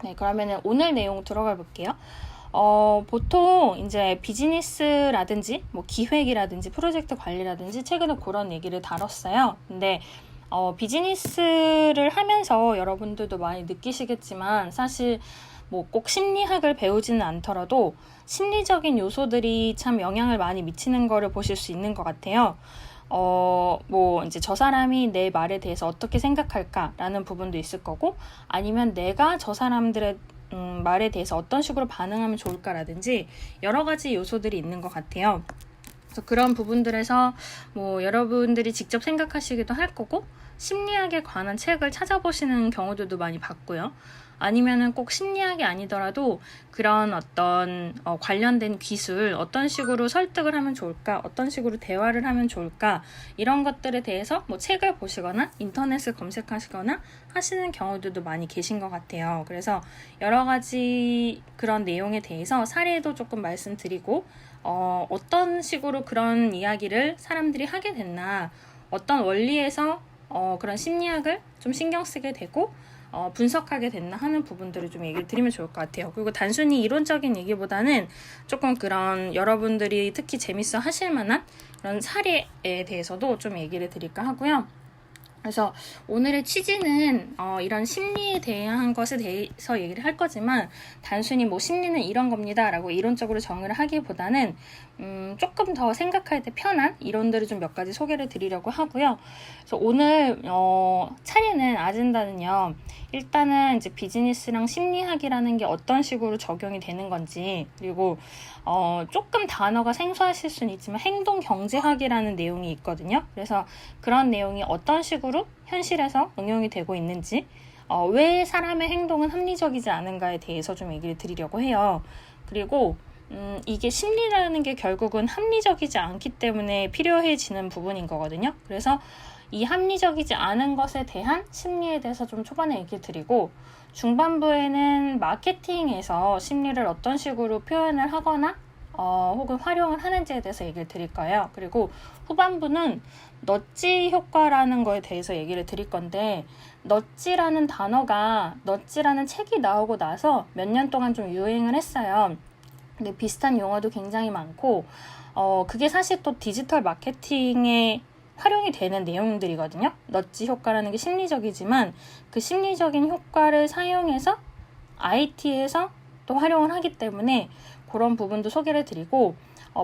네, 그러면은 오늘 내용 들어가 볼게요. 보통 이제 비즈니스라든지 뭐 기획이라든지 프로젝트 관리라든지 최근에 그런 얘기를 다뤘어요. 근데 비즈니스를 하면서 여러분들도 많이 느끼시겠지만 사실 뭐 꼭 심리학을 배우지는 않더라도 심리적인 요소들이 참 영향을 많이 미치는 거를 보실 수 있는 것 같아요. 뭐 이제 저 사람이 내 말에 대해서 어떻게 생각할까라는 부분도 있을 거고, 아니면 내가 저 사람들의 말에 대해서 어떤 식으로 반응하면 좋을까라든지 여러 가지 요소들이 있는 것 같아요. 그래서 그런 부분들에서 뭐 여러분들이 직접 생각하시기도 할 거고, 심리학에 관한 책을 찾아보시는 경우들도 많이 봤고요. 아니면은 꼭 심리학이 아니더라도 그런 어떤 관련된 기술, 어떤 식으로 설득을 하면 좋을까, 어떤 식으로 대화를 하면 좋을까, 이런 것들에 대해서 뭐 책을 보시거나 인터넷을 검색하시거나 하시는 경우들도 많이 계신 것 같아요. 그래서 여러 가지 그런 내용에 대해서 사례도 조금 말씀드리고, 어떤 식으로 그런 이야기를 사람들이 하게 됐나, 어떤 원리에서 그런 심리학을 좀 신경 쓰게 되고 분석하게 됐나 하는 부분들을 좀 얘기를 드리면 좋을 것 같아요. 그리고 단순히 이론적인 얘기보다는 조금 그런 여러분들이 특히 재밌어 하실 만한 그런 사례에 대해서도 좀 얘기를 드릴까 하고요. 그래서 오늘의 취지는 이런 심리에 대한 것에 대해서 얘기를 할 거지만, 단순히 뭐 심리는 이런 겁니다 라고 이론적으로 정의를 하기보다는 조금 더 생각할 때 편한 이론들을 좀 몇 가지 소개를 드리려고 하고요. 그래서 오늘 차례는 아젠다는요, 일단은 이제 비즈니스랑 심리학이라는 게 어떤 식으로 적용이 되는 건지, 그리고 조금 단어가 생소하실 수는 있지만 행동 경제학이라는 내용이 있거든요. 그래서 그런 내용이 어떤 식으로 현실에서 응용이 되고 있는지, 왜 사람의 행동은 합리적이지 않은가에 대해서 좀 얘기를 드리려고 해요. 그리고 이게 심리라는 게 결국은 합리적이지 않기 때문에 필요해지는 부분인 거거든요. 그래서 이 합리적이지 않은 것에 대한 심리에 대해서 좀 초반에 얘기 드리고, 중반부에는 마케팅에서 심리를 어떤 식으로 표현을 하거나 혹은 활용을 하는지에 대해서 얘기를 드릴 거예요. 그리고 후반부는 넛지 효과라는 거에 대해서 얘기를 드릴 건데, 넛지라는 단어가, 넛지라는 책이 나오고 나서 몇 년 동안 좀 유행을 했어요. 근데 비슷한 용어도 굉장히 많고, 그게 사실 또 디지털 마케팅에 활용이 되는 내용들이거든요. 넛지 효과라는 게 심리적이지만 그 심리적인 효과를 사용해서 IT에서 또 활용을 하기 때문에 그런 부분도 소개를 드리고,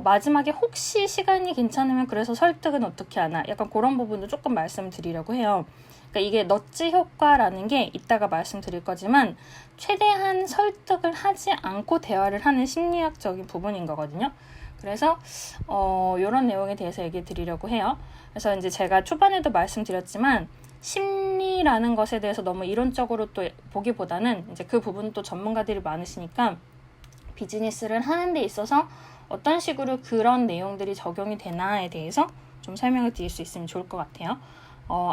마지막에 혹시 시간이 괜찮으면 그래서 설득은 어떻게 하나, 약간 그런 부분도 조금 말씀드리려고 해요. 그러니까 이게 넛지 효과라는 게 이따가 말씀드릴 거지만 최대한 설득을 하지 않고 대화를 하는 심리학적인 부분인 거거든요. 그래서 이런 내용에 대해서 얘기 드리려고 해요. 그래서 이제 제가 초반에도 말씀드렸지만 심리라는 것에 대해서 너무 이론적으로 또 보기보다는 이제 그 부분은 또 전문가들이 많으시니까 비즈니스를 하는 데 있어서 어떤 식으로 그런 내용들이 적용이 되나에 대해서 좀 설명을 드릴 수 있으면 좋을 것 같아요.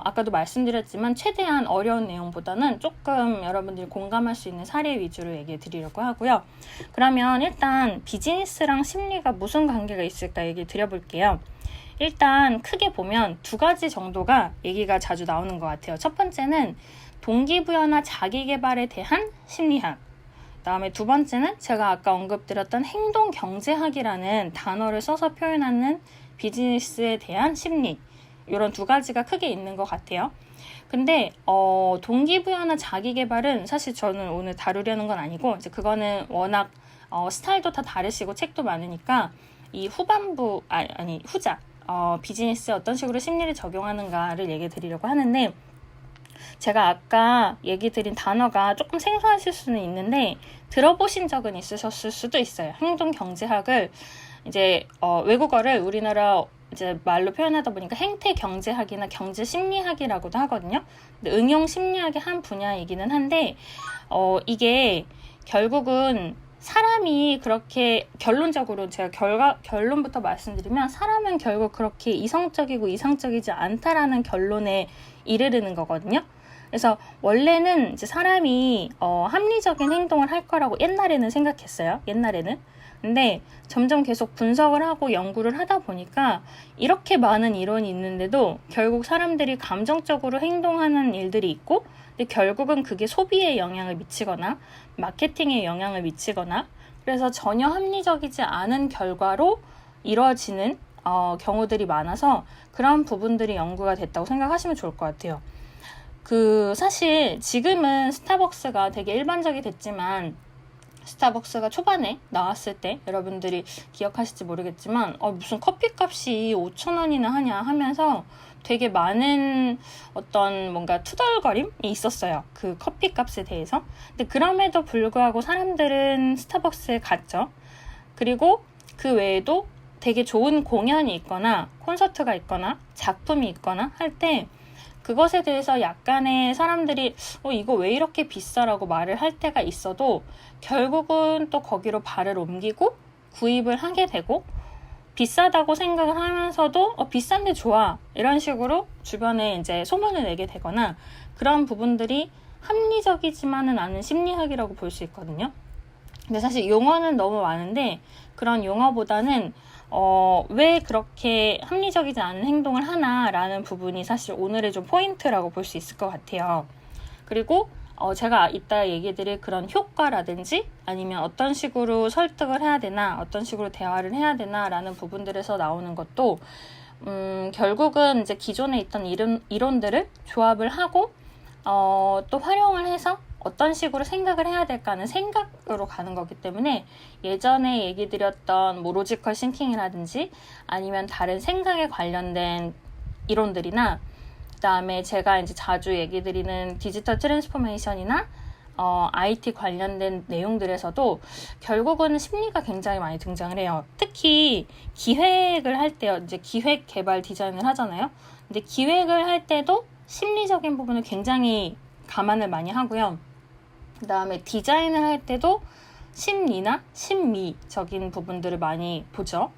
아까도 말씀드렸지만 최대한 어려운 내용보다는 조금 여러분들이 공감할 수 있는 사례 위주로 얘기해 드리려고 하고요. 그러면 일단 비즈니스랑 심리가 무슨 관계가 있을까 얘기 드려볼게요. 일단 크게 보면 두 가지 정도가 얘기가 자주 나오는 것 같아요. 첫 번째는 동기부여나 자기계발에 대한 심리학, 그다음에 두 번째는 제가 아까 언급드렸던 행동경제학이라는 단어를 써서 표현하는 비즈니스에 대한 심리, 이런 두 가지가 크게 있는 것 같아요. 근데 동기부여나 자기계발은 사실 저는 오늘 다루려는 건 아니고, 이제 그거는 워낙 스타일도 다 다르시고 책도 많으니까 이 후반부 후자 비즈니스에 어떤 식으로 심리를 적용하는가를 얘기해 드리려고 하는데, 제가 아까 얘기 드린 단어가 조금 생소하실 수는 있는데 들어보신 적은 있으셨을 수도 있어요. 행동경제학을 이제 외국어를 우리나라 이제 말로 표현하다 보니까 행태경제학이나 경제심리학이라고도 하거든요. 근데 응용심리학의 한 분야이기는 한데 이게 결국은 사람이 그렇게, 결론적으로 제가 결론부터 말씀드리면 사람은 결국 그렇게 이성적이고 이상적이지 않다라는 결론에 이르르는 거거든요. 그래서 원래는 이제 사람이 합리적인 행동을 할 거라고 옛날에는 생각했어요. 옛날에는. 근데 점점 계속 분석을 하고 연구를 하다 보니까 이렇게 많은 이론이 있는데도 결국 사람들이 감정적으로 행동하는 일들이 있고, 근데 결국은 그게 소비에 영향을 미치거나 마케팅에 영향을 미치거나, 그래서 전혀 합리적이지 않은 결과로 이루어지는 경우들이 많아서 그런 부분들이 연구가 됐다고 생각하시면 좋을 것 같아요. 사실 지금은 스타벅스가 되게 일반적이 됐지만, 스타벅스가 초반에 나왔을 때 여러분들이 기억하실지 모르겠지만 무슨 커피값이 5,000원이나 하냐 하면서 되게 많은 어떤 뭔가 투덜거림이 있었어요. 그 커피값에 대해서. 근데 그럼에도 불구하고 사람들은 스타벅스에 갔죠. 그리고 그 외에도 되게 좋은 공연이 있거나 콘서트가 있거나 작품이 있거나 할 때 그것에 대해서 약간의 사람들이 이거 왜 이렇게 비싸라고 말을 할 때가 있어도 결국은 또 거기로 발을 옮기고 구입을 하게 되고, 비싸다고 생각을 하면서도 비싼데 좋아 이런 식으로 주변에 이제 소문을 내게 되거나, 그런 부분들이 합리적이지만은 않은 심리학이라고 볼 수 있거든요. 근데 사실 용어는 너무 많은데 그런 용어보다는 왜 그렇게 합리적이지 않은 행동을 하나라는 부분이 사실 오늘의 좀 포인트라고 볼 수 있을 것 같아요. 그리고 제가 이따 얘기드릴 그런 효과라든지 아니면 어떤 식으로 설득을 해야 되나, 어떤 식으로 대화를 해야 되나 라는 부분들에서 나오는 것도 결국은 이제 기존에 있던 이론들을 조합을 하고 또 활용을 해서 어떤 식으로 생각을 해야 될까 하는 생각으로 가는 거기 때문에, 예전에 얘기 드렸던 로지컬 싱킹이라든지 아니면 다른 생각에 관련된 이론들이나, 그 다음에 제가 이제 자주 얘기 드리는 디지털 트랜스포메이션이나 IT 관련된 내용들에서도 결국은 심리가 굉장히 많이 등장을 해요. 특히 기획을 할 때요. 이제 기획, 개발, 디자인을 하잖아요. 근데 기획을 할 때도 심리적인 부분을 굉장히 감안을 많이 하고요. 그 다음에 디자인을 할 때도 심리나 심미적인 부분들을 많이 보죠.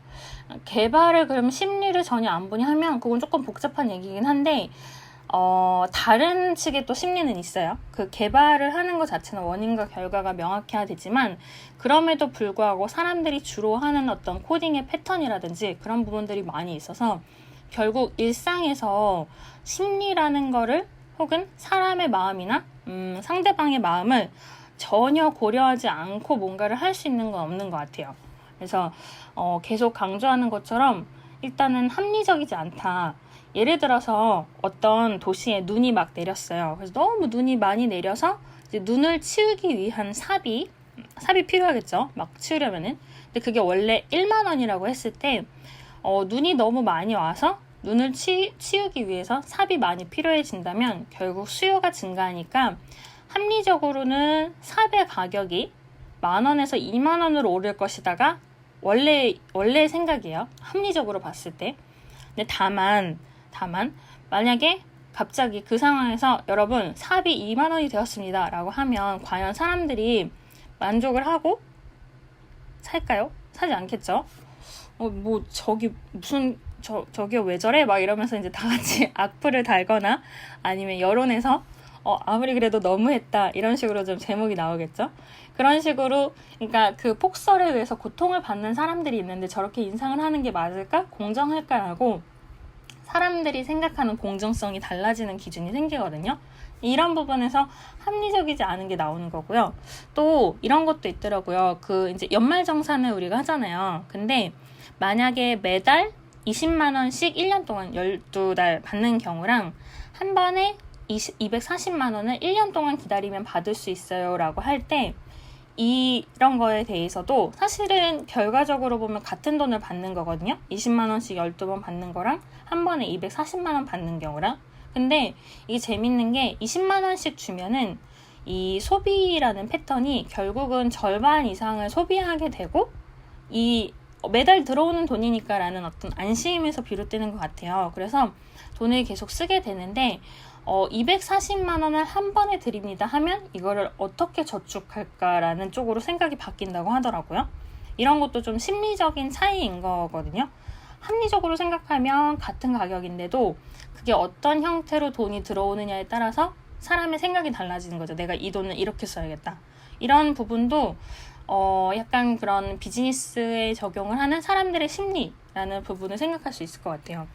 개발을 그럼 심리를 전혀 안 보냐 하면 그건 조금 복잡한 얘기긴 한데, 다른 측의 또 심리는 있어요. 그 개발을 하는 것 자체는 원인과 결과가 명확해야 되지만, 그럼에도 불구하고 사람들이 주로 하는 어떤 코딩의 패턴이라든지 그런 부분들이 많이 있어서 결국 일상에서 심리라는 거를, 혹은 사람의 마음이나 상대방의 마음을 전혀 고려하지 않고 뭔가를 할 수 있는 건 없는 것 같아요. 그래서 계속 강조하는 것처럼 일단은 합리적이지 않다. 예를 들어서 어떤 도시에 눈이 막 내렸어요. 그래서 너무 눈이 많이 내려서 이제 눈을 치우기 위한 삽이 필요하겠죠. 막 치우려면은. 근데 그게 원래 1만 원이라고 했을 때 눈이 너무 많이 와서 눈을 치우기 위해서 삽이 많이 필요해진다면 결국 수요가 증가하니까 합리적으로는 삽의 가격이 10,000원에서 20,000원으로 오를 것이다가 원래 생각이에요. 합리적으로 봤을 때. 근데 다만 만약에 갑자기 그 상황에서 여러분 삽이 20,000원이 되었습니다 라고 하면 과연 사람들이 만족을 하고 살까요? 사지 않겠죠? 저기 무슨 저기요 왜 저래? 막 이러면서 이제 다 같이 악플을 달거나 아니면 여론에서 아무리 그래도 너무했다 이런 식으로 좀 제목이 나오겠죠. 그런 식으로, 그러니까 그 폭설에 의해서 고통을 받는 사람들이 있는데 저렇게 인상을 하는 게 맞을까? 공정할까라고 사람들이 생각하는 공정성이 달라지는 기준이 생기거든요. 이런 부분에서 합리적이지 않은 게 나오는 거고요. 또 이런 것도 있더라고요. 이제 연말정산을 우리가 하잖아요. 근데 만약에 매달 20만 원씩 1년 동안 12달 받는 경우랑 한 번에 240만 원을 1년 동안 기다리면 받을 수 있어요 라고 할 때, 이런 거에 대해서도 사실은 결과적으로 보면 같은 돈을 받는 거거든요. 20만 원씩 12번 받는 거랑 한 번에 240만 원 받는 경우랑. 근데 이게 재밌는 게 20만 원씩 주면은 이 소비라는 패턴이 결국은 절반 이상을 소비하게 되고, 이 매달 들어오는 돈이니까 라는 어떤 안심에서 비롯되는 것 같아요. 그래서 돈을 계속 쓰게 되는데 240만 원을 한 번에 드립니다 하면 이거를 어떻게 저축할까라는 쪽으로 생각이 바뀐다고 하더라고요. 이런 것도 좀 심리적인 차이인 거거든요. 합리적으로 생각하면 같은 가격인데도 그게 어떤 형태로 돈이 들어오느냐에 따라서 사람의 생각이 달라지는 거죠. 내가 이 돈을 이렇게 써야겠다. 이런 부분도 약간 그런 비즈니스에 적용을 하는 사람들의 심리라는 부분을 생각할 수 있을 것 같아요.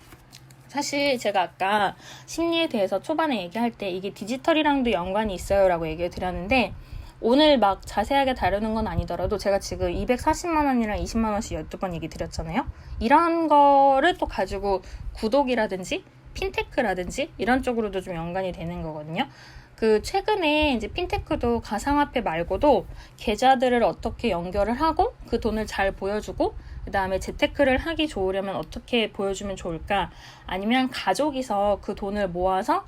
사실 제가 아까 심리에 대해서 초반에 얘기할 때 이게 디지털이랑도 연관이 있어요 라고 얘기를 드렸는데, 오늘 막 자세하게 다루는 건 아니더라도 제가 지금 240만 원이랑 20만 원씩 12번 얘기 드렸잖아요. 이런 거를 또 가지고 구독이라든지 핀테크라든지 이런 쪽으로도 좀 연관이 되는 거거든요. 최근에 이제 핀테크도 가상화폐 말고도 계좌들을 어떻게 연결을 하고 그 돈을 잘 보여주고, 그 다음에 재테크를 하기 좋으려면 어떻게 보여주면 좋을까, 아니면 가족이서 그 돈을 모아서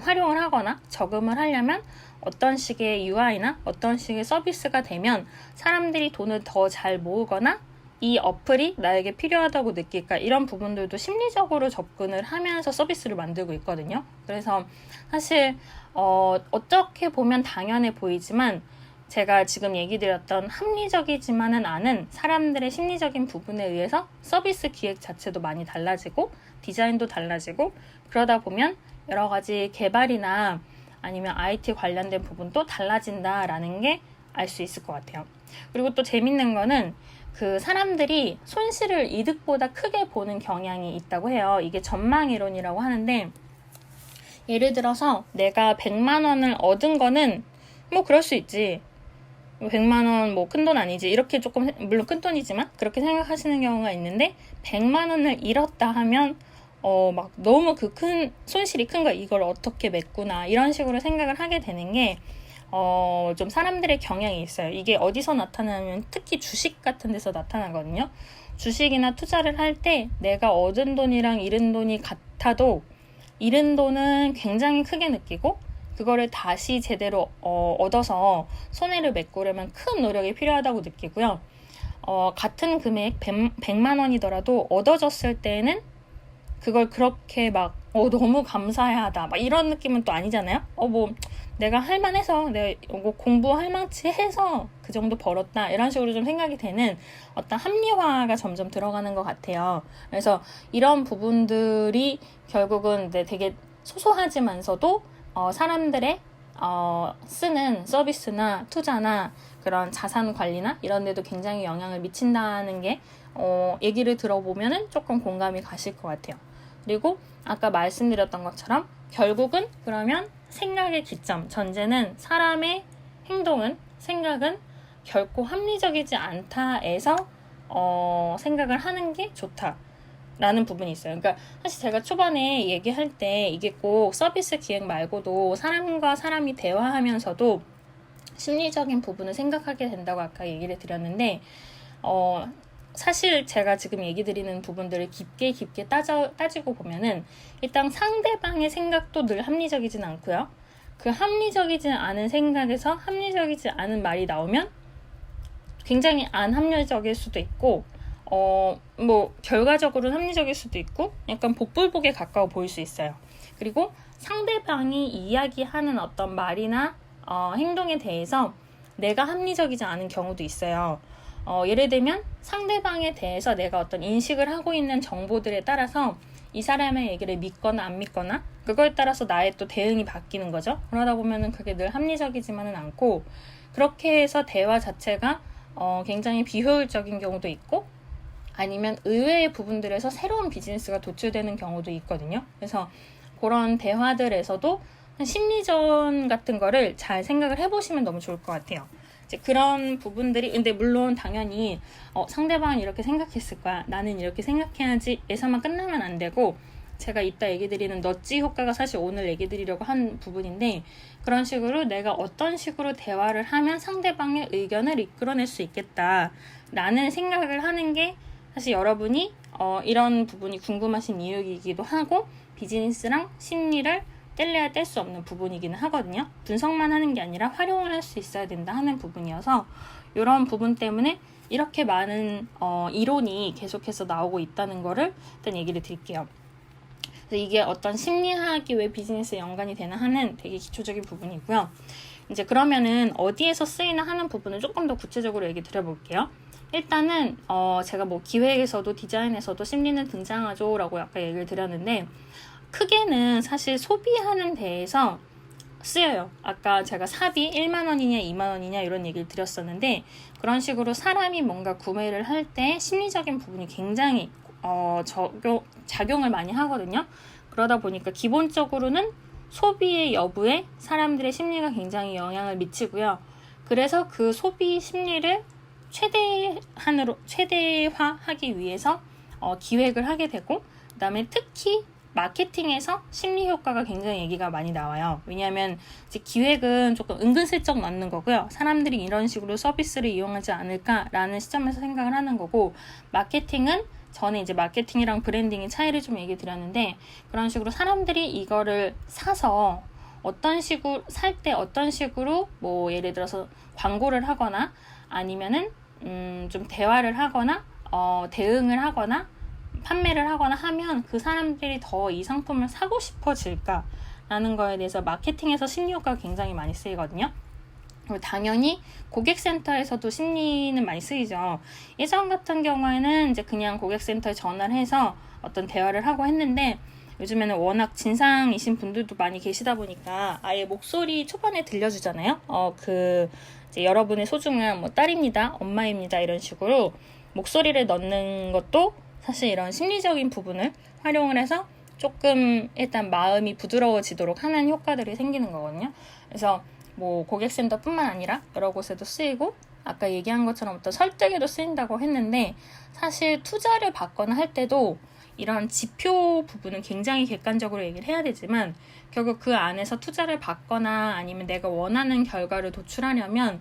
활용을 하거나 저금을 하려면 어떤 식의 UI나 어떤 식의 서비스가 되면 사람들이 돈을 더 잘 모으거나 이 어플이 나에게 필요하다고 느낄까, 이런 부분들도 심리적으로 접근을 하면서 서비스를 만들고 있거든요. 그래서 사실 어떻게 보면 당연해 보이지만 제가 지금 얘기 드렸던 합리적이지만은 않은 사람들의 심리적인 부분에 의해서 서비스 기획 자체도 많이 달라지고 디자인도 달라지고, 그러다 보면 여러 가지 개발이나 아니면 IT 관련된 부분도 달라진다라는 게 알 수 있을 것 같아요. 그리고 또 재밌는 거는 사람들이 손실을 이득보다 크게 보는 경향이 있다고 해요. 이게 전망이론이라고 하는데, 예를 들어서 내가 100만 원을 얻은 거는 뭐 그럴 수 있지. 100만 원 뭐 큰 돈 아니지. 이렇게 조금, 물론 큰 돈이지만 그렇게 생각하시는 경우가 있는데, 100만 원을 잃었다 하면 막 너무 큰 손실이 큰 거야. 이걸 어떻게 메꾸나 이런 식으로 생각을 하게 되는 게 좀 사람들의 경향이 있어요. 이게 어디서 나타나면 특히 주식 같은 데서 나타나거든요. 주식이나 투자를 할 때 내가 얻은 돈이랑 잃은 돈이 같아도 잃은 돈은 굉장히 크게 느끼고, 그거를 다시 제대로 얻어서 손해를 메꾸려면 큰 노력이 필요하다고 느끼고요. 같은 금액 100만 원이더라도 얻어졌을 때는 그걸 그렇게 막 너무 감사해야 하다 막 이런 느낌은 또 아니잖아요. 뭐 내가 할만해서, 내가 공부할 만치 해서 그 정도 벌었다, 이런 식으로 좀 생각이 되는 어떤 합리화가 점점 들어가는 것 같아요. 그래서 이런 부분들이 결국은 되게 소소하지만서도 사람들의 쓰는 서비스나 투자나 그런 자산 관리나 이런 데도 굉장히 영향을 미친다는 게 얘기를 들어보면은 조금 공감이 가실 것 같아요. 그리고 아까 말씀드렸던 것처럼 결국은 그러면 생각의 기점, 전제는 사람의 행동은, 생각은 결코 합리적이지 않다에서 생각을 하는 게 좋다라는 부분이 있어요. 그러니까 사실 제가 초반에 얘기할 때 이게 꼭 서비스 기획 말고도 사람과 사람이 대화하면서도 심리적인 부분을 생각하게 된다고 아까 얘기를 드렸는데, 사실 제가 지금 얘기 드리는 부분들을 깊게 따지고 보면은 일단 상대방의 생각도 늘 합리적이진 않고요. 그 합리적이지 않은 생각에서 합리적이지 않은 말이 나오면 굉장히 안 합리적일 수도 있고, 뭐 결과적으로는 합리적일 수도 있고 약간 복불복에 가까워 보일 수 있어요. 그리고 상대방이 이야기하는 어떤 말이나 행동에 대해서 내가 합리적이지 않은 경우도 있어요. 예를 들면 상대방에 대해서 내가 어떤 인식을 하고 있는 정보들에 따라서 이 사람의 얘기를 믿거나 안 믿거나 그거에 따라서 나의 또 대응이 바뀌는 거죠. 그러다 보면은 그게 늘 합리적이지만은 않고, 그렇게 해서 대화 자체가 굉장히 비효율적인 경우도 있고, 아니면 의외의 부분들에서 새로운 비즈니스가 도출되는 경우도 있거든요. 그래서 그런 대화들에서도 심리전 같은 거를 잘 생각을 해보시면 너무 좋을 것 같아요. 이제 그런 부분들이, 근데 물론 당연히 상대방은 이렇게 생각했을 거야, 나는 이렇게 생각해야지 에서만 끝나면 안 되고, 제가 이따 얘기 드리는 넛지 효과가 사실 오늘 얘기 드리려고 한 부분인데, 그런 식으로 내가 어떤 식으로 대화를 하면 상대방의 의견을 이끌어낼 수 있겠다 라는 생각을 하는 게 사실 여러분이 이런 부분이 궁금하신 이유이기도 하고, 비즈니스랑 심리를 뗄래야 뗄 수 없는 부분이기는 하거든요. 분석만 하는 게 아니라 활용을 할 수 있어야 된다 하는 부분이어서, 이런 부분 때문에 이렇게 많은 이론이 계속해서 나오고 있다는 거를 일단 얘기를 드릴게요. 그래서 이게 어떤 심리학이 왜 비즈니스에 연관이 되나 하는 되게 기초적인 부분이고요. 이제 그러면은 어디에서 쓰이나 하는 부분을 조금 더 구체적으로 얘기 드려볼게요. 일단은 제가 뭐 기획에서도 디자인에서도 심리는 등장하죠 라고 아까 얘기를 드렸는데, 크게는 사실 소비하는 데에서 쓰여요. 아까 제가 삽이 1만 원이냐 2만 원이냐 이런 얘기를 드렸었는데, 그런 식으로 사람이 뭔가 구매를 할 때 심리적인 부분이 굉장히 작용을 많이 하거든요. 그러다 보니까 기본적으로는 소비의 여부에 사람들의 심리가 굉장히 영향을 미치고요. 그래서 그 소비 심리를 최대화하기 위해서 기획을 하게 되고, 그 다음에 특히 마케팅에서 심리 효과가 굉장히 얘기가 많이 나와요. 왜냐하면 이제 기획은 조금 은근슬쩍 넣는 거고요. 사람들이 이런 식으로 서비스를 이용하지 않을까라는 시점에서 생각을 하는 거고, 마케팅은 전에 이제 마케팅이랑 브랜딩의 차이를 좀 얘기 드렸는데, 그런 식으로 사람들이 이거를 사서 살 때 어떤 식으로 뭐 예를 들어서 광고를 하거나 아니면은 좀 대화를 하거나 대응을 하거나 판매를 하거나 하면 그 사람들이 더 이 상품을 사고 싶어질까라는 거에 대해서 마케팅에서 심리 효과가 굉장히 많이 쓰이거든요. 당연히 고객센터에서도 심리는 많이 쓰이죠. 예전 같은 경우에는 이제 그냥 고객센터에 전화를 해서 어떤 대화를 하고 했는데, 요즘에는 워낙 진상이신 분들도 많이 계시다 보니까 아예 목소리 초반에 들려주잖아요. 이제 여러분의 소중한 뭐 딸입니다, 엄마입니다 이런 식으로 목소리를 넣는 것도 사실 이런 심리적인 부분을 활용을 해서 조금 일단 마음이 부드러워지도록 하는 효과들이 생기는 거거든요. 그래서 뭐 고객센터뿐만 아니라 여러 곳에도 쓰이고, 아까 얘기한 것처럼 어떤 설득에도 쓰인다고 했는데, 사실 투자를 받거나 할 때도 이런 지표 부분은 굉장히 객관적으로 얘기를 해야 되지만, 결국 그 안에서 투자를 받거나 아니면 내가 원하는 결과를 도출하려면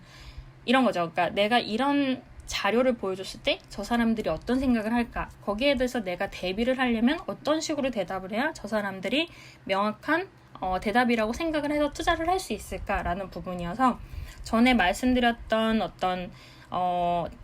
이런 거죠. 그러니까 내가 이런 자료를 보여줬을 때 저 사람들이 어떤 생각을 할까, 거기에 대해서 내가 대비를 하려면 어떤 식으로 대답을 해야 저 사람들이 명확한 대답이라고 생각을 해서 투자를 할 수 있을까라는 부분이어서, 전에 말씀드렸던 어떤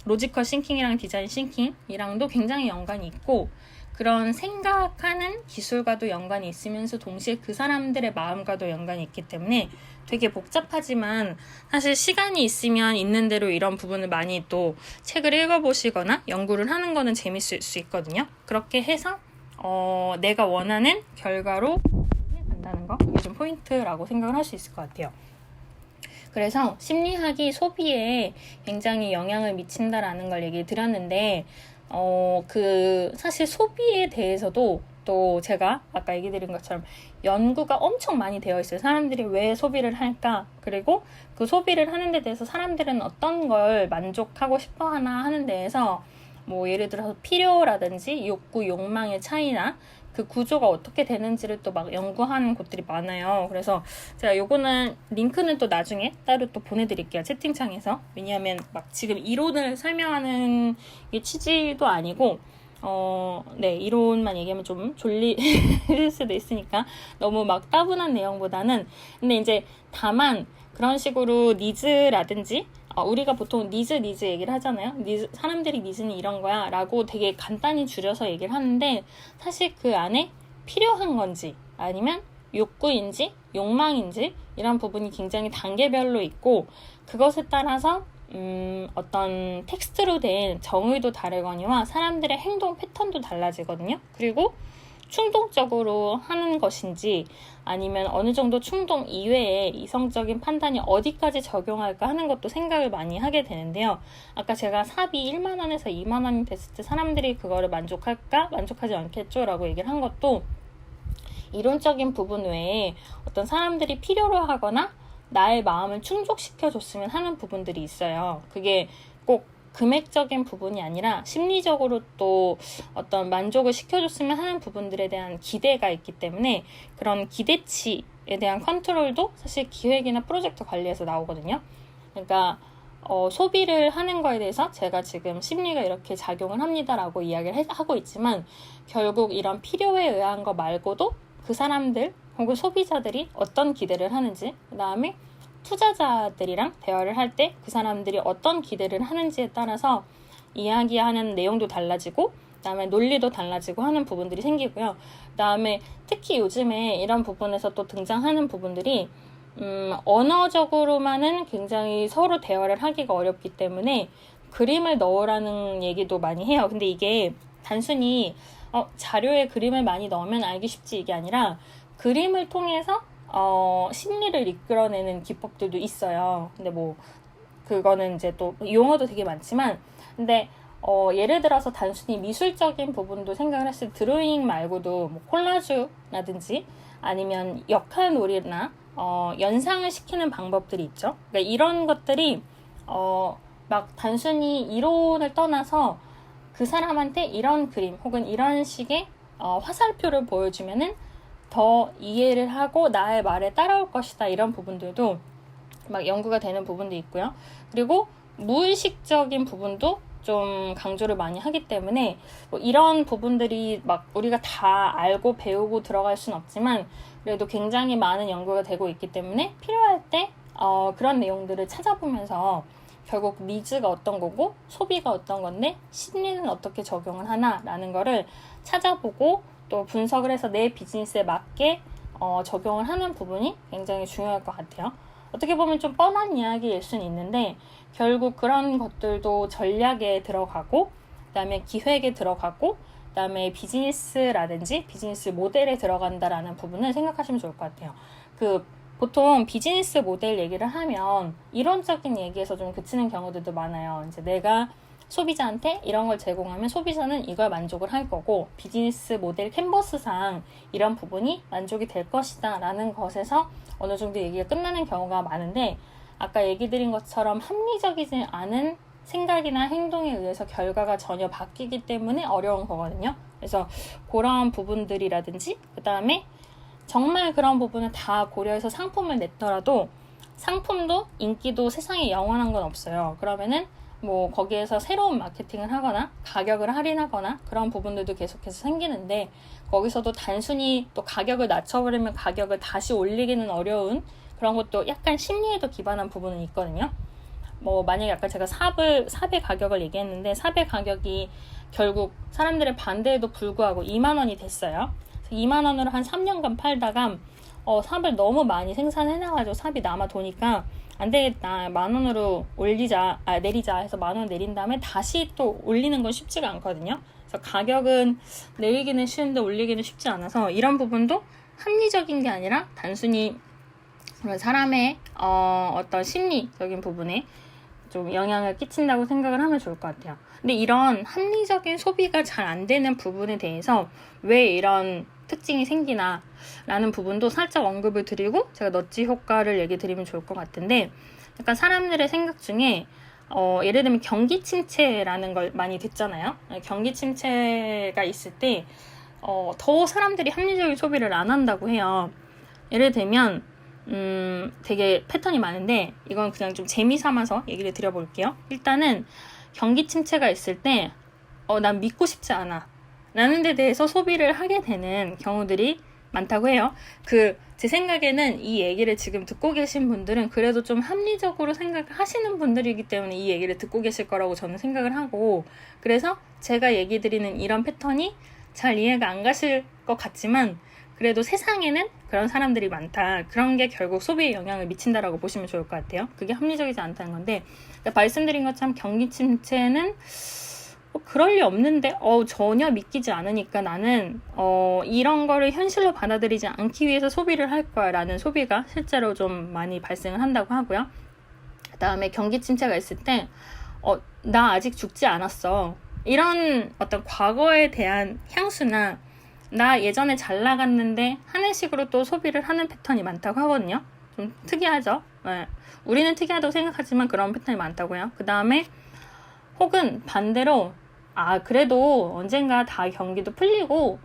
로지컬 싱킹이랑 디자인 싱킹이랑도 굉장히 연관이 있고, 그런 생각하는 기술과도 연관이 있으면서 동시에 그 사람들의 마음과도 연관이 있기 때문에 되게 복잡하지만, 사실 시간이 있으면 있는 대로 이런 부분을 많이 또 책을 읽어보시거나 연구를 하는 거는 재밌을 수 있거든요. 그렇게 해서 내가 원하는 결과로 간다는 거, 그게 좀 포인트라고 생각을 할 수 있을 것 같아요. 그래서 심리학이 소비에 굉장히 영향을 미친다라는 걸 얘기 드렸는데, 사실 소비에 대해서도 또 제가 아까 얘기 드린 것처럼 연구가 엄청 많이 되어 있어요. 사람들이 왜 소비를 할까? 그리고 그 소비를 하는 데 대해서 사람들은 어떤 걸 만족하고 싶어 하나 하는 데에서 뭐 예를 들어서 필요라든지 욕구, 욕망의 차이나 그 구조가 어떻게 되는지를 또 막 연구하는 곳들이 많아요. 그래서 제가 요거는 링크는 또 나중에 따로 또 보내드릴게요, 채팅창에서. 왜냐하면 막 지금 이론을 설명하는 게 취지도 아니고 이론만 얘기하면 좀 졸릴 수도 있으니까 너무 막 따분한 내용보다는, 근데 이제 다만 그런 식으로 니즈라든지 우리가 보통 니즈 얘기를 하잖아요. 사람들이 니즈는 이런 거야 라고 되게 간단히 줄여서 얘기를 하는데, 사실 그 안에 필요한 건지 아니면 욕구인지 욕망인지 이런 부분이 굉장히 단계별로 있고, 그것에 따라서 어떤 텍스트로 된 정의도 다르거니와 사람들의 행동 패턴도 달라지거든요. 그리고 충동적으로 하는 것인지 아니면 어느 정도 충동 이외에 이성적인 판단이 어디까지 적용할까 하는 것도 생각을 많이 하게 되는데요. 아까 제가 삽이 1만 원에서 2만 원이 됐을 때 사람들이 그거를 만족할까? 만족하지 않겠죠? 라고 얘기를 한 것도 이론적인 부분 외에 어떤 사람들이 필요로 하거나 나의 마음을 충족시켜줬으면 하는 부분들이 있어요. 그게 꼭 금액적인 부분이 아니라 심리적으로 또 어떤 만족을 시켜줬으면 하는 부분들에 대한 기대가 있기 때문에, 그런 기대치에 대한 컨트롤도 사실 기획이나 프로젝트 관리에서 나오거든요. 그러니까 소비를 하는 거에 대해서 제가 지금 심리가 이렇게 작용을 합니다라고 이야기를 하고 있지만, 결국 이런 필요에 의한 거 말고도 그 사람들 혹은 소비자들이 어떤 기대를 하는지, 그 다음에 투자자들이랑 대화를 할 때 그 사람들이 어떤 기대를 하는지에 따라서 이야기하는 내용도 달라지고, 그 다음에 논리도 달라지고 하는 부분들이 생기고요. 그 다음에 특히 요즘에 이런 부분에서 또 등장하는 부분들이 언어적으로만은 굉장히 서로 대화를 하기가 어렵기 때문에 그림을 넣으라는 얘기도 많이 해요. 근데 이게 단순히 자료에 그림을 많이 넣으면 알기 쉽지 이게 아니라, 그림을 통해서 심리를 이끌어내는 기법들도 있어요. 근데 뭐 그거는 이제 또 용어도 되게 많지만, 근데 예를 들어서 단순히 미술적인 부분도 생각을 했을 때 드로잉 말고도 뭐 콜라주라든지 아니면 역할놀이나 연상을 시키는 방법들이 있죠. 그러니까 이런 것들이 막 단순히 이론을 떠나서 그 사람한테 이런 그림 혹은 이런 식의 화살표를 보여주면은 더 이해를 하고 나의 말에 따라올 것이다, 이런 부분들도 막 연구가 되는 부분도 있고요. 그리고 무의식적인 부분도 좀 강조를 많이 하기 때문에 뭐 이런 부분들이 막 우리가 다 알고 배우고 들어갈 순 없지만 그래도 굉장히 많은 연구가 되고 있기 때문에 필요할 때 그런 내용들을 찾아보면서 결국 니즈가 어떤 거고 소비가 어떤 건데 심리는 어떻게 적용을 하나라는 거를 찾아보고 또 분석을 해서 내 비즈니스에 맞게 적용을 하는 부분이 굉장히 중요할 것 같아요. 어떻게 보면 좀 뻔한 이야기일 수는 있는데 결국 그런 것들도 전략에 들어가고 그다음에 기획에 들어가고 그다음에 비즈니스라든지 비즈니스 모델에 들어간다라는 부분을 생각하시면 좋을 것 같아요. 보통 비즈니스 모델 얘기를 하면 이론적인 얘기에서 좀 그치는 경우들도 많아요. 이제 내가 소비자한테 이런 걸 제공하면 소비자는 이걸 만족을 할 거고 비즈니스 모델 캔버스상 이런 부분이 만족이 될 것이다 라는 것에서 어느 정도 얘기가 끝나는 경우가 많은데 아까 얘기 드린 것처럼 합리적이지 않은 생각이나 행동에 의해서 결과가 전혀 바뀌기 때문에 어려운 거거든요. 그래서 그런 부분들이라든지 그 다음에 정말 그런 부분을 다 고려해서 상품을 냈더라도 상품도 인기도 세상에 영원한 건 없어요. 그러면은 뭐 거기에서 새로운 마케팅을 하거나 가격을 할인하거나 그런 부분들도 계속해서 생기는데 거기서도 단순히 또 가격을 낮춰버리면 가격을 다시 올리기는 어려운 그런 것도 약간 심리에도 기반한 부분은 있거든요. 뭐 만약에 아까 제가 삽의 가격을 얘기했는데 삽의 가격이 결국 사람들의 반대에도 불구하고 2만 원이 됐어요. 2만 원으로 한 3년간 팔다가 삽을 너무 많이 생산해놔가지고 삽이 남아 도니까 안 되겠다, 만 원으로 내리자 해서 만 원 내린 다음에 다시 또 올리는 건 쉽지가 않거든요. 그래서 가격은 내리기는 쉬운데 올리기는 쉽지 않아서 이런 부분도 합리적인 게 아니라 단순히 사람의 어떤 심리적인 부분에 좀 영향을 끼친다고 생각을 하면 좋을 것 같아요. 근데 이런 합리적인 소비가 잘 안 되는 부분에 대해서 왜 이런 특징이 생기나 라는 부분도 살짝 언급을 드리고 제가 너치 효과를 얘기 드리면 좋을 것 같은데 약간 사람들의 생각 중에 예를 들면 경기 침체라는 걸 많이 듣잖아요. 경기 침체가 있을 때 더 사람들이 합리적인 소비를 안 한다고 해요. 예를 들면 되게 패턴이 많은데 이건 그냥 좀 재미 삼아서 얘기를 드려볼게요. 일단은 경기 침체가 있을 때 난 믿고 싶지 않아 라는 데 대해서 소비를 하게 되는 경우들이 많다고 해요. 제 생각에는 이 얘기를 지금 듣고 계신 분들은 그래도 좀 합리적으로 생각하시는 분들이기 때문에 이 얘기를 듣고 계실 거라고 저는 생각을 하고 그래서 제가 얘기 드리는 이런 패턴이 잘 이해가 안 가실 것 같지만 그래도 세상에는 그런 사람들이 많다. 그런 게 결국 소비에 영향을 미친다라고 보시면 좋을 것 같아요. 그게 합리적이지 않다는 건데 말씀드린 것처럼 경기 침체는 그럴 리 없는데 전혀 믿기지 않으니까 나는 이런 거를 현실로 받아들이지 않기 위해서 소비를 할 거야 라는 소비가 실제로 좀 많이 발생을 한다고 하고요. 그 다음에 경기 침체가 있을 때 나 아직 죽지 않았어. 이런 어떤 과거에 대한 향수나 나 예전에 잘 나갔는데 하는 식으로 또 소비를 하는 패턴이 많다고 하거든요. 좀 특이하죠? 네. 우리는 특이하다고 생각하지만 그런 패턴이 많다고요. 그 다음에 혹은 반대로 그래도 언젠가 다 경기도 풀리고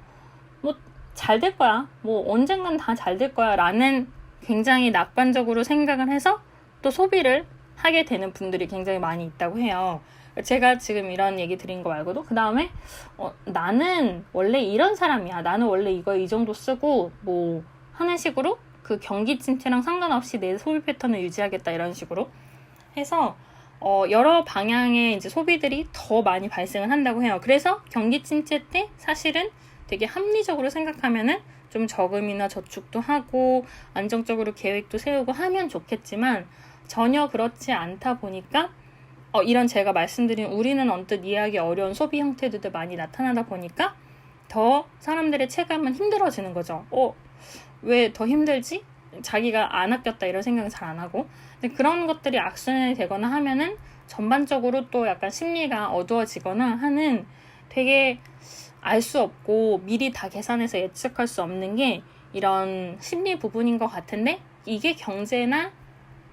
뭐 잘 될 거야. 뭐 언젠간 다 잘 될 거야 라는 굉장히 낙관적으로 생각을 해서 또 소비를 하게 되는 분들이 굉장히 많이 있다고 해요. 제가 지금 이런 얘기 드린 거 말고도 그 다음에 나는 원래 이런 사람이야. 나는 원래 이거 이 정도 쓰고 뭐 하는 식으로 그 경기 침체랑 상관없이 내 소비 패턴을 유지하겠다 이런 식으로 해서 여러 방향의 이제 소비들이 더 많이 발생을 한다고 해요. 그래서 경기 침체 때 사실은 되게 합리적으로 생각하면은 좀 저금이나 저축도 하고 안정적으로 계획도 세우고 하면 좋겠지만 전혀 그렇지 않다 보니까 이런 제가 말씀드린 우리는 언뜻 이해하기 어려운 소비 형태들도 많이 나타나다 보니까 더 사람들의 체감은 힘들어지는 거죠. 왜 더 힘들지? 자기가 안 아꼈다 이런 생각은 잘 안 하고, 근데 그런 것들이 악순환이 되거나 하면은 전반적으로 또 약간 심리가 어두워지거나 하는, 되게 알 수 없고 미리 다 계산해서 예측할 수 없는 게 이런 심리 부분인 것 같은데, 이게 경제나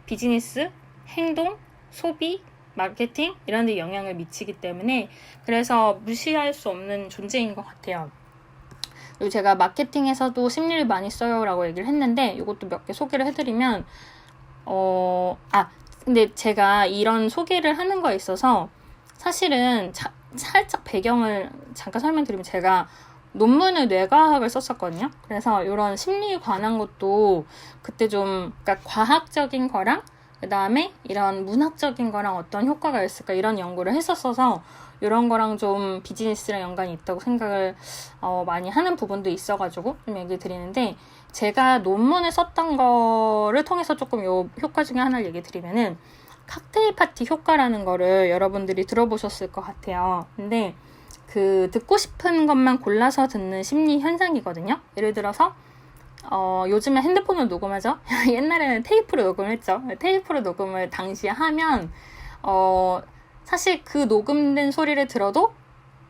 비즈니스, 행동, 소비, 마케팅 이런 데 영향을 미치기 때문에 그래서 무시할 수 없는 존재인 것 같아요. 그리고 제가 마케팅에서도 심리를 많이 써요 라고 얘기를 했는데, 이것도 몇 개 소개를 해드리면 근데 제가 이런 소개를 하는 거에 있어서 사실은 살짝 배경을 잠깐 설명드리면, 제가 논문을 뇌과학을 썼었거든요. 그래서 이런 심리에 관한 것도 그때 좀, 그러니까 과학적인 거랑 그 다음에 이런 문학적인 거랑 어떤 효과가 있을까 이런 연구를 했었어서 이런 거랑 좀 비즈니스랑 연관이 있다고 생각을 많이 하는 부분도 있어가지고 좀 얘기 드리는데, 제가 논문을 썼던 거를 통해서 조금 요 효과 중에 하나를 얘기 드리면은, 칵테일 파티 효과라는 거를 여러분들이 들어보셨을 것 같아요. 근데 그 듣고 싶은 것만 골라서 듣는 심리 현상이거든요. 예를 들어서 요즘에 핸드폰으로 녹음하죠. 옛날에는 테이프로 녹음했죠. 테이프로 녹음을 당시에 하면 사실 그 녹음된 소리를 들어도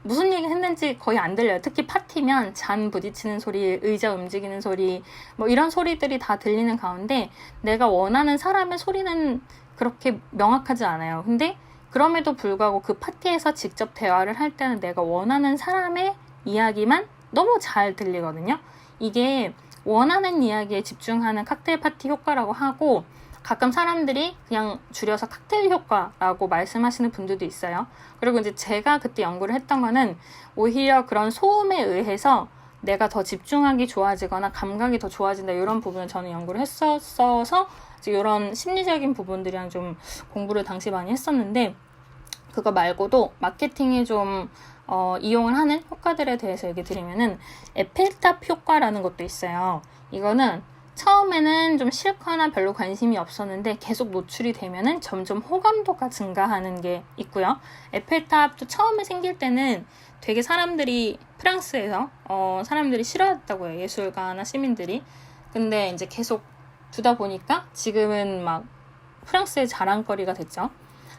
무슨 얘기 했는지 거의 안 들려요. 특히 파티면 잔 부딪히는 소리, 의자 움직이는 소리, 뭐 이런 소리들이 다 들리는 가운데 내가 원하는 사람의 소리는 그렇게 명확하지 않아요. 근데 그럼에도 불구하고 그 파티에서 직접 대화를 할 때는 내가 원하는 사람의 이야기만 너무 잘 들리거든요. 이게 원하는 이야기에 집중하는 칵테일 파티 효과라고 하고, 가끔 사람들이 그냥 줄여서 칵테일 효과라고 말씀하시는 분들도 있어요. 그리고 이제 제가 그때 연구를 했던 거는 오히려 그런 소음에 의해서 내가 더 집중하기 좋아지거나 감각이 더 좋아진다, 이런 부분을 저는 연구를 했었어서 이런 심리적인 부분들이랑 좀 공부를 당시 많이 했었는데, 그거 말고도 마케팅에 좀 이용을 하는 효과들에 대해서 얘기 드리면은, 에펠탑 효과라는 것도 있어요. 이거는 처음에는 좀 싫거나 별로 관심이 없었는데 계속 노출이 되면은 점점 호감도가 증가하는 게 있고요. 에펠탑도 처음에 생길 때는 되게 사람들이, 프랑스에서 사람들이 싫어했다고 해요. 예술가나 시민들이. 근데 이제 계속 두다 보니까 지금은 막 프랑스의 자랑거리가 됐죠.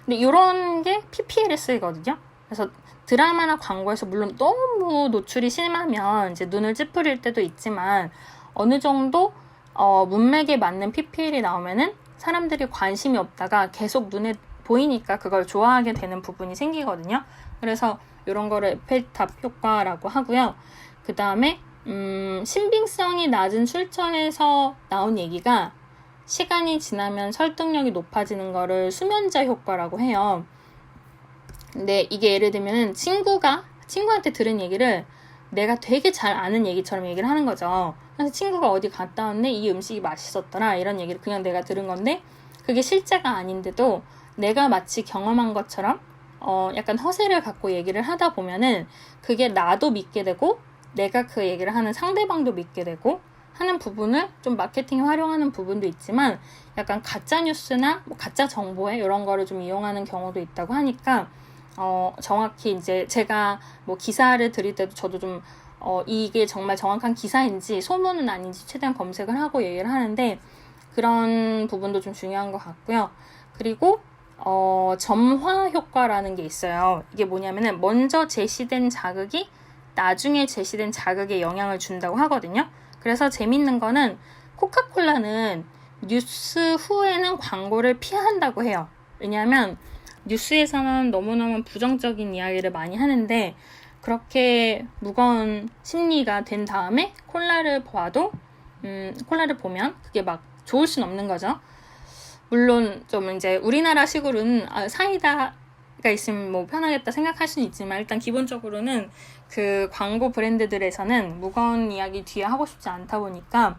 근데 이런 게 PPL에 쓰이거든요. 그래서 드라마나 광고에서 물론 너무 노출이 심하면 이제 눈을 찌푸릴 때도 있지만, 어느 정도 문맥에 맞는 PPL이 나오면은 사람들이 관심이 없다가 계속 눈에 보이니까 그걸 좋아하게 되는 부분이 생기거든요. 그래서 이런 거를 에펠탑 효과라고 하고요. 그 다음에 신빙성이 낮은 출처에서 나온 얘기가 시간이 지나면 설득력이 높아지는 거를 수면제 효과라고 해요. 근데 이게 예를 들면 친구한테 들은 얘기를 내가 되게 잘 아는 얘기처럼 얘기를 하는 거죠. 그래서 친구가 어디 갔다 왔네, 이 음식이 맛있었더라, 이런 얘기를 그냥 내가 들은 건데, 그게 실제가 아닌데도 내가 마치 경험한 것처럼 약간 허세를 갖고 얘기를 하다 보면은 그게 나도 믿게 되고 내가 그 얘기를 하는 상대방도 믿게 되고 하는 부분을 좀 마케팅에 활용하는 부분도 있지만, 약간 가짜 뉴스나 뭐 가짜 정보에 이런 거를 좀 이용하는 경우도 있다고 하니까 정확히 이제 제가 뭐 기사를 드릴 때도 저도 좀 이게 정말 정확한 기사인지 소문은 아닌지 최대한 검색을 하고 얘기를 하는데, 그런 부분도 좀 중요한 것 같고요. 그리고 점화 효과라는 게 있어요. 이게 뭐냐면은 먼저 제시된 자극이 나중에 제시된 자극에 영향을 준다고 하거든요. 그래서 재밌는 거는 코카콜라는 뉴스 후에는 광고를 피한다고 해요. 왜냐하면 뉴스에서는 너무너무 부정적인 이야기를 많이 하는데, 그렇게 무거운 심리가 된 다음에 콜라를 보면 그게 막 좋을 순 없는 거죠. 물론 좀 이제 우리나라식으로는 사이다가 있으면 뭐 편하겠다 생각할 수는 있지만, 일단 기본적으로는 그 광고 브랜드들에서는 무거운 이야기 뒤에 하고 싶지 않다 보니까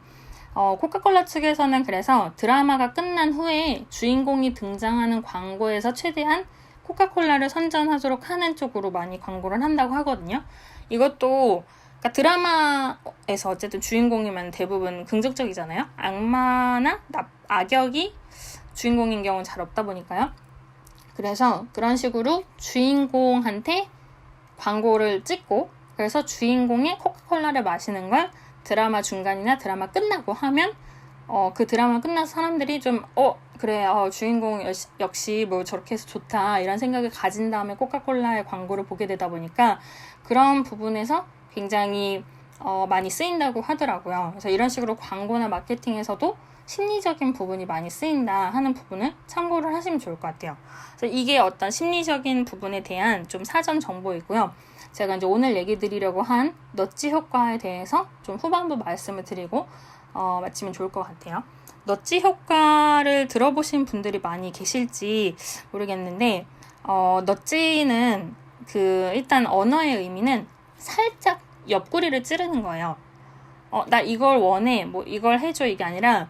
코카콜라 측에서는 그래서 드라마가 끝난 후에 주인공이 등장하는 광고에서 최대한 코카콜라를 선전하도록 하는 쪽으로 많이 광고를 한다고 하거든요. 이것도 그러니까 드라마에서 어쨌든 주인공이면 대부분 긍정적이잖아요. 악마나 악역이 주인공인 경우는 잘 없다 보니까요. 그래서 그런 식으로 주인공한테 광고를 찍고, 그래서 주인공이 코카콜라를 마시는 걸 드라마 중간이나 드라마 끝나고 하면 그 드라마 끝나서 사람들이 좀 그래 주인공 역시 뭐 저렇게 해서 좋다 이런 생각을 가진 다음에 코카콜라의 광고를 보게 되다 보니까 그런 부분에서 굉장히 많이 쓰인다고 하더라고요. 그래서 이런 식으로 광고나 마케팅에서도 심리적인 부분이 많이 쓰인다 하는 부분을 참고를 하시면 좋을 것 같아요. 그래서 이게 어떤 심리적인 부분에 대한 좀 사전 정보이고요. 제가 이제 오늘 얘기 드리려고 한 넛지 효과에 대해서 좀 후반부 말씀을 드리고 마치면 좋을 것 같아요. 넛지 효과를 들어보신 분들이 많이 계실지 모르겠는데 넛지는 일단 언어의 의미는 살짝 옆구리를 찌르는 거예요. 나 이걸 원해, 뭐 이걸 해줘 이게 아니라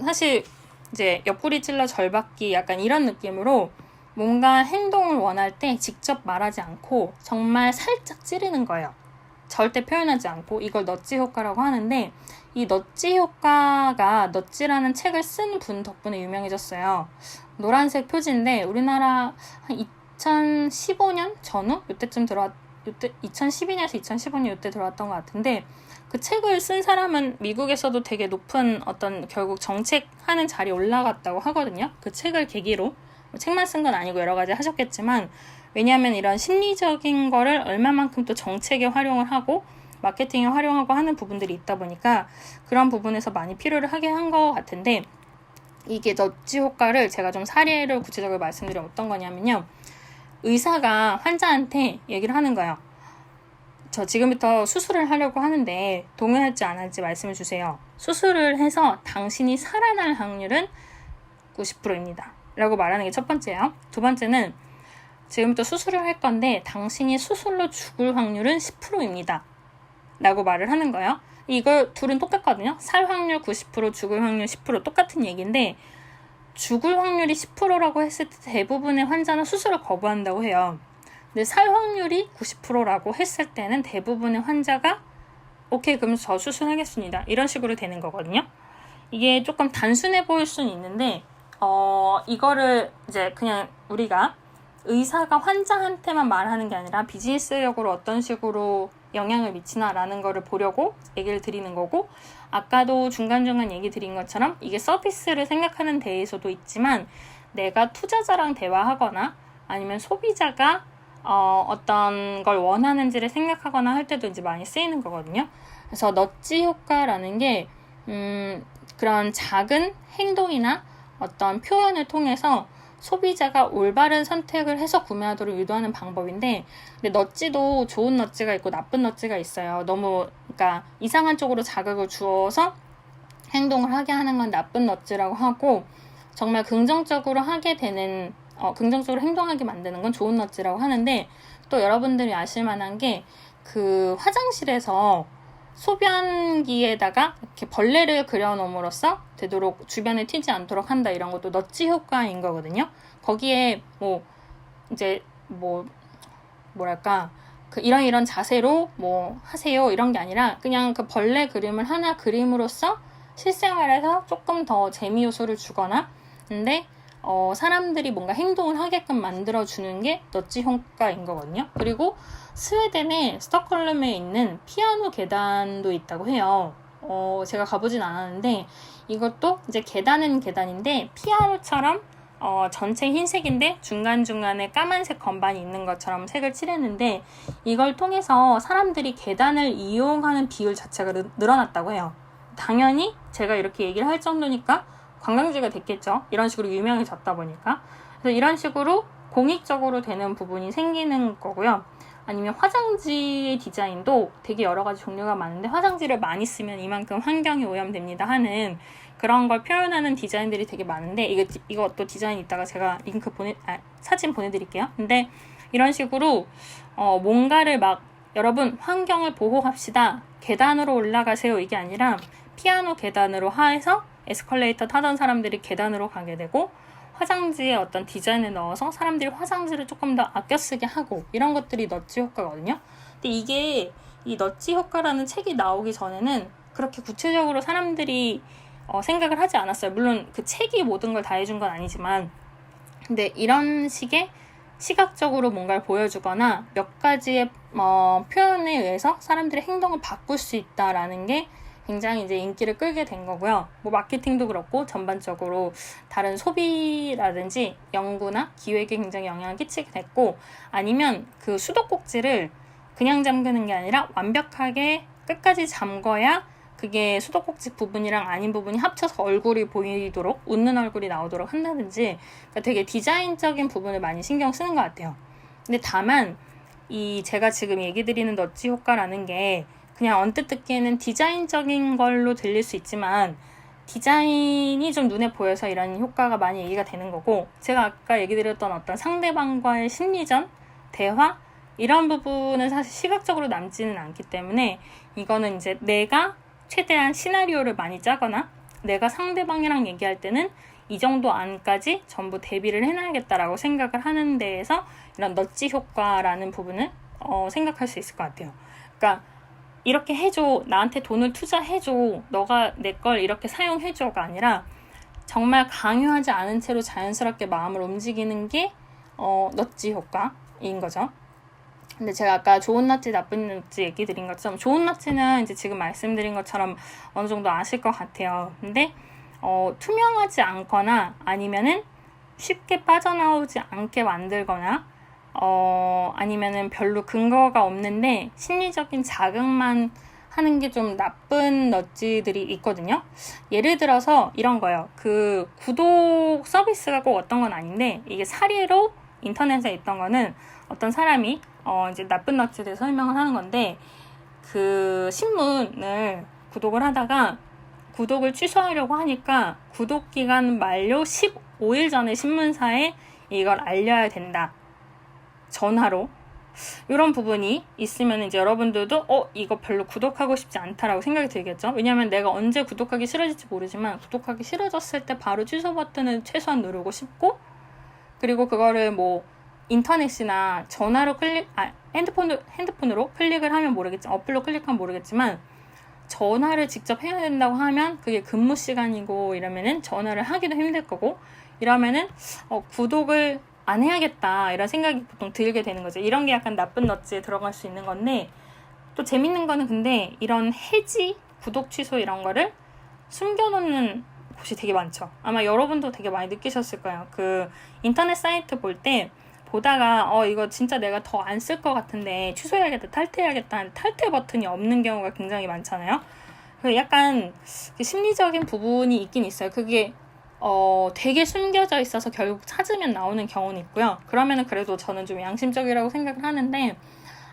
사실 이제 옆구리 찔러 절받기 약간 이런 느낌으로 뭔가 행동을 원할 때 직접 말하지 않고 정말 살짝 찌르는 거예요. 절대 표현하지 않고 이걸 넛지 효과라고 하는데 이 넛지 효과가 넛지라는 책을 쓴 분 덕분에 유명해졌어요. 노란색 표지인데 우리나라 한 2015년 전후? 이때쯤 2012년에서 2015년 이때 들어왔던 것 같은데 그 책을 쓴 사람은 미국에서도 되게 높은 어떤 결국 정책하는 자리에 올라갔다고 하거든요. 그 책을 계기로 책만 쓴 건 아니고 여러 가지 하셨겠지만 왜냐하면 이런 심리적인 거를 얼마만큼 또 정책에 활용을 하고 마케팅에 활용하고 하는 부분들이 있다 보니까 그런 부분에서 많이 필요를 하게 한 것 같은데 이게 넛지 효과를 제가 좀 사례를 구체적으로 말씀드리면 어떤 거냐면요. 의사가 환자한테 얘기를 하는 거예요. 저 지금부터 수술을 하려고 하는데 동의할지 안 할지 말씀해 주세요. 수술을 해서 당신이 살아날 확률은 90%입니다. 라고 말하는 게 첫 번째예요. 두 번째는 지금부터 수술을 할 건데 당신이 수술로 죽을 확률은 10%입니다. 라고 말을 하는 거예요. 이걸 둘은 똑같거든요. 살 확률 90%, 죽을 확률 10% 똑같은 얘기인데 죽을 확률이 10%라고 했을 때 대부분의 환자는 수술을 거부한다고 해요. 근데 살 확률이 90%라고 했을 때는 대부분의 환자가 오케이 그럼 저 수술하겠습니다. 이런 식으로 되는 거거든요. 이게 조금 단순해 보일 수는 있는데 이거를 이제 그냥 우리가 의사가 환자한테만 말하는 게 아니라 비즈니스적으로 어떤 식으로 영향을 미치나라는 거를 보려고 얘기를 드리는 거고 아까도 중간중간 얘기 드린 것처럼 이게 서비스를 생각하는 데에서도 있지만 내가 투자자랑 대화하거나 아니면 소비자가 어떤 걸 원하는지를 생각하거나 할 때도 이제 많이 쓰이는 거거든요. 그래서 넛지 효과라는 게 그런 작은 행동이나 어떤 표현을 통해서 소비자가 올바른 선택을 해서 구매하도록 유도하는 방법인데 근데 넛지도 좋은 넛지가 있고 나쁜 넛지가 있어요. 너무 그러니까 이상한 쪽으로 자극을 주어서 행동을 하게 하는 건 나쁜 넛지라고 하고 정말 긍정적으로 하게 되는 긍정적으로 행동하게 만드는 건 좋은 넛지라고 하는데 또 여러분들이 아실 만한 게 그 화장실에서 소변기에다가 이렇게 벌레를 그려놓음으로써 되도록 주변에 튀지 않도록 한다 이런 것도 넛지 효과인 거거든요. 거기에 뭐랄까 이런 자세로 뭐 하세요 이런 게 아니라 그냥 그 벌레 그림을 하나 그림으로써 실생활에서 조금 더 재미 요소를 주거나 근데 사람들이 뭔가 행동을 하게끔 만들어주는 게 넛지 효과인 거거든요. 그리고 스웨덴의 스톡홀름에 있는 피아노 계단도 있다고 해요. 제가 가보진 않았는데 이것도 이제 계단은 계단인데 피아노처럼 전체 흰색인데 중간중간에 까만색 건반이 있는 것처럼 색을 칠했는데 이걸 통해서 사람들이 계단을 이용하는 비율 자체가 늘어났다고 해요. 당연히 제가 이렇게 얘기를 할 정도니까 관광지가 됐겠죠. 이런 식으로 유명해졌다 보니까. 그래서 이런 식으로 공익적으로 되는 부분이 생기는 거고요. 아니면 화장지의 디자인도 되게 여러 가지 종류가 많은데 화장지를 많이 쓰면 이만큼 환경이 오염됩니다 하는 그런 걸 표현하는 디자인들이 되게 많은데 이것도 디자인 이따가 제가 사진 보내드릴게요. 근데 이런 식으로 뭔가를 막 여러분 환경을 보호합시다. 계단으로 올라가세요. 이게 아니라 피아노 계단으로 해서 에스컬레이터 타던 사람들이 계단으로 가게 되고 화장지에 어떤 디자인을 넣어서 사람들이 화장지를 조금 더 아껴 쓰게 하고 이런 것들이 넛지 효과거든요. 근데 이게 이 넛지 효과라는 책이 나오기 전에는 그렇게 구체적으로 사람들이 생각을 하지 않았어요. 물론 그 책이 모든 걸 다 해준 건 아니지만 근데 이런 식의 시각적으로 뭔가를 보여주거나 몇 가지의 표현에 의해서 사람들의 행동을 바꿀 수 있다라는 게 굉장히 이제 인기를 끌게 된 거고요. 뭐 마케팅도 그렇고 전반적으로 다른 소비라든지 연구나 기획에 굉장히 영향을 끼치게 됐고, 아니면 그 수도꼭지를 그냥 잠그는 게 아니라 완벽하게 끝까지 잠궈야 그게 수도꼭지 부분이랑 아닌 부분이 합쳐서 얼굴이 보이도록, 웃는 얼굴이 나오도록 한다든지, 그러니까 되게 디자인적인 부분을 많이 신경 쓰는 것 같아요. 근데 다만 이 제가 지금 얘기 드리는 넛지 효과라는 게 그냥 언뜻 듣기에는 디자인적인 걸로 들릴 수 있지만, 디자인이 좀 눈에 보여서 이런 효과가 많이 얘기가 되는 거고, 제가 아까 얘기 드렸던 어떤 상대방과의 심리전, 대화, 이런 부분은 사실 시각적으로 남지는 않기 때문에, 이거는 이제 내가 최대한 시나리오를 많이 짜거나 내가 상대방이랑 얘기할 때는 이 정도 안까지 전부 대비를 해놔야겠다라고 생각을 하는 데에서 이런 넛지 효과라는 부분을 생각할 수 있을 것 같아요. 그러니까 이렇게 해줘, 나한테 돈을 투자해줘, 너가 내 걸 이렇게 사용해줘가 아니라 정말 강요하지 않은 채로 자연스럽게 마음을 움직이는 게 넛지 효과인 거죠. 근데 제가 아까 좋은 넛지, 나쁜 넛지 얘기 드린 것처럼, 좋은 넛지는 이제 지금 말씀드린 것처럼 어느 정도 아실 것 같아요. 근데 투명하지 않거나 아니면은 쉽게 빠져나오지 않게 만들거나 아니면은 별로 근거가 없는데 심리적인 자극만 하는 게 좀 나쁜 넛지들이 있거든요. 예를 들어서 이런 거예요. 그 구독 서비스가 꼭 어떤 건 아닌데, 이게 사례로 인터넷에 있던 거는 어떤 사람이 이제 나쁜 넛지에 대해서 설명을 하는 건데, 그 신문을 구독을 하다가 구독을 취소하려고 하니까 구독 기간 만료 15일 전에 신문사에 이걸 알려야 된다, 전화로. 이런 부분이 있으면 이제 여러분들도 이거 별로 구독하고 싶지 않다라고 생각이 들겠죠. 왜냐면 내가 언제 구독하기 싫어질지 모르지만, 구독하기 싫어졌을 때 바로 취소 버튼을 최소한 누르고 싶고, 그리고 그거를 뭐 인터넷이나 전화로 핸드폰으로 클릭을 하면 모르겠지, 어플로 클릭하면 모르겠지만, 전화를 직접 해야 된다고 하면 그게 근무 시간이고 이러면은 전화를 하기도 힘들 거고, 이러면은 구독을 안 해야겠다 이런 생각이 보통 들게 되는 거죠. 이런 게 약간 나쁜 넛지에 들어갈 수 있는 건데, 또 재밌는 거는 근데 이런 해지, 구독 취소 이런 거를 숨겨놓는 곳이 되게 많죠. 아마 여러분도 되게 많이 느끼셨을 거예요. 그 인터넷 사이트 볼 때 보다가 이거 진짜 내가 더 안 쓸 것 같은데 취소해야겠다, 탈퇴해야겠다 하는 탈퇴 버튼이 없는 경우가 굉장히 많잖아요. 그래서 약간 심리적인 부분이 있긴 있어요. 그게 되게 숨겨져 있어서 결국 찾으면 나오는 경우는 있고요. 그러면은 그래도 저는 좀 양심적이라고 생각을 하는데,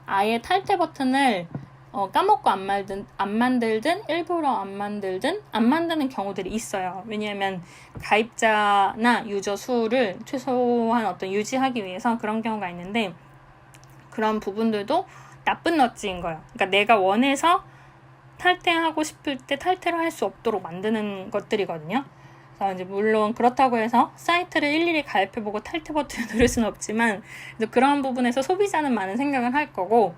아예 탈퇴 버튼을 까먹고 안 만들든 일부러 안 만들든 안 만드는 경우들이 있어요. 왜냐하면 가입자나 유저 수를 최소한 유지하기 위해서 그런 경우가 있는데, 그런 부분들도 나쁜 넛지인 거예요. 그러니까 내가 원해서 탈퇴하고 싶을 때 탈퇴를 할 수 없도록 만드는 것들이거든요. 그래서 이제 물론 그렇다고 해서 사이트를 일일이 가입해보고 탈퇴 버튼을 누를 수는 없지만, 그런 부분에서 소비자는 많은 생각을 할 거고,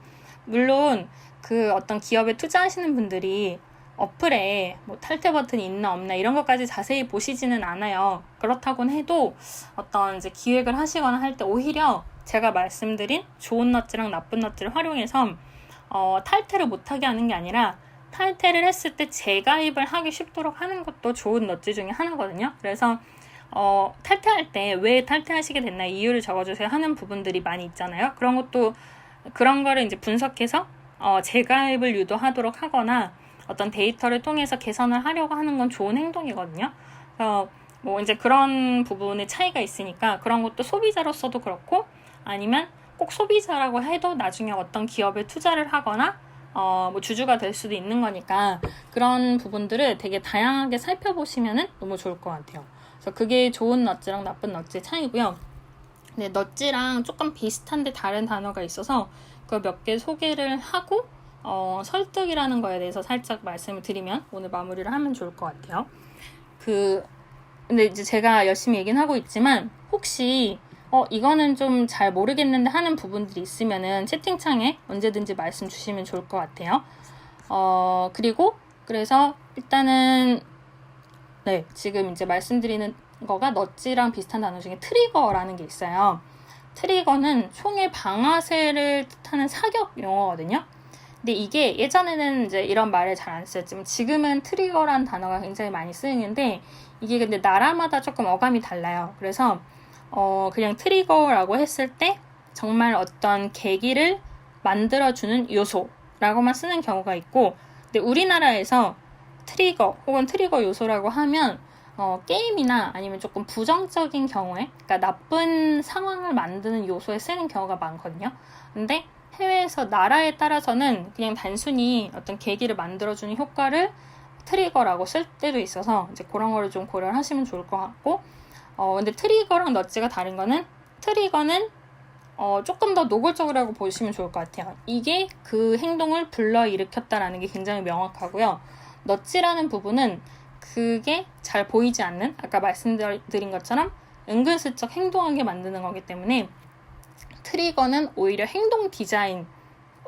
물론 그 어떤 기업에 투자하시는 분들이 어플에 뭐 탈퇴 버튼이 있나 없나 이런 것까지 자세히 보시지는 않아요. 그렇다곤 해도 어떤 이제 기획을 하시거나 할 때 오히려 제가 말씀드린 좋은 넛지랑 나쁜 넛지를 활용해서 탈퇴를 못하게 하는 게 아니라, 탈퇴를 했을 때 재가입을 하기 쉽도록 하는 것도 좋은 넛지 중에 하나거든요. 그래서 탈퇴할 때 왜 탈퇴하시게 됐나 이유를 적어주세요 하는 부분들이 많이 있잖아요. 그런 거를 이제 분석해서 재가입을 유도하도록 하거나 어떤 데이터를 통해서 개선을 하려고 하는 건 좋은 행동이거든요. 그래서 뭐 이제 그런 부분의 차이가 있으니까, 그런 것도 소비자로서도 그렇고, 아니면 꼭 소비자라고 해도 나중에 어떤 기업에 투자를 하거나 뭐 주주가 될 수도 있는 거니까, 그런 부분들을 되게 다양하게 살펴보시면은 너무 좋을 것 같아요. 그래서 그게 좋은 넛지랑 나쁜 넛지의 차이고요. 근데 넛지랑 조금 비슷한데 다른 단어가 있어서 그걸 몇 개 소개를 하고 설득이라는 거에 대해서 살짝 말씀을 드리면 오늘 마무리를 하면 좋을 것 같아요. 근데 이제 제가 열심히 얘기는 하고 있지만, 혹시 이거는 좀 잘 모르겠는데 하는 부분들이 있으면은 채팅창에 언제든지 말씀 주시면 좋을 것 같아요. 그래서 일단은 지금 이제 말씀드리는 거가 넛지랑 비슷한 단어 중에 트리거라는 게 있어요. 트리거는 총의 방아쇠를 뜻하는 사격 용어거든요. 근데 이게 예전에는 이제 이런 말을 잘 안 쓰였지만 지금은 트리거란 단어가 굉장히 많이 쓰이는데 이게 근데 나라마다 조금 어감이 달라요. 그래서 그냥 트리거라고 했을 때 정말 어떤 계기를 만들어주는 요소라고만 쓰는 경우가 있고, 근데 우리나라에서 트리거 혹은 트리거 요소라고 하면 게임이나 아니면 조금 부정적인 경우에, 그러니까 나쁜 상황을 만드는 요소에 쓰는 경우가 많거든요. 근데 해외에서 나라에 따라서는 그냥 단순히 어떤 계기를 만들어주는 효과를 트리거라고 쓸 때도 있어서 이제 그런 거를 좀 고려를 하시면 좋을 것 같고, 근데 트리거랑 넛지가 다른 거는 트리거는 조금 더 노골적이라고 보시면 좋을 것 같아요. 이게 그 행동을 불러일으켰다라는 게 굉장히 명확하고요. 넛지라는 부분은 그게 잘 보이지 않는, 아까 말씀드린 것처럼 은근슬쩍 행동하게 만드는 거기 때문에 트리거는 오히려 행동 디자인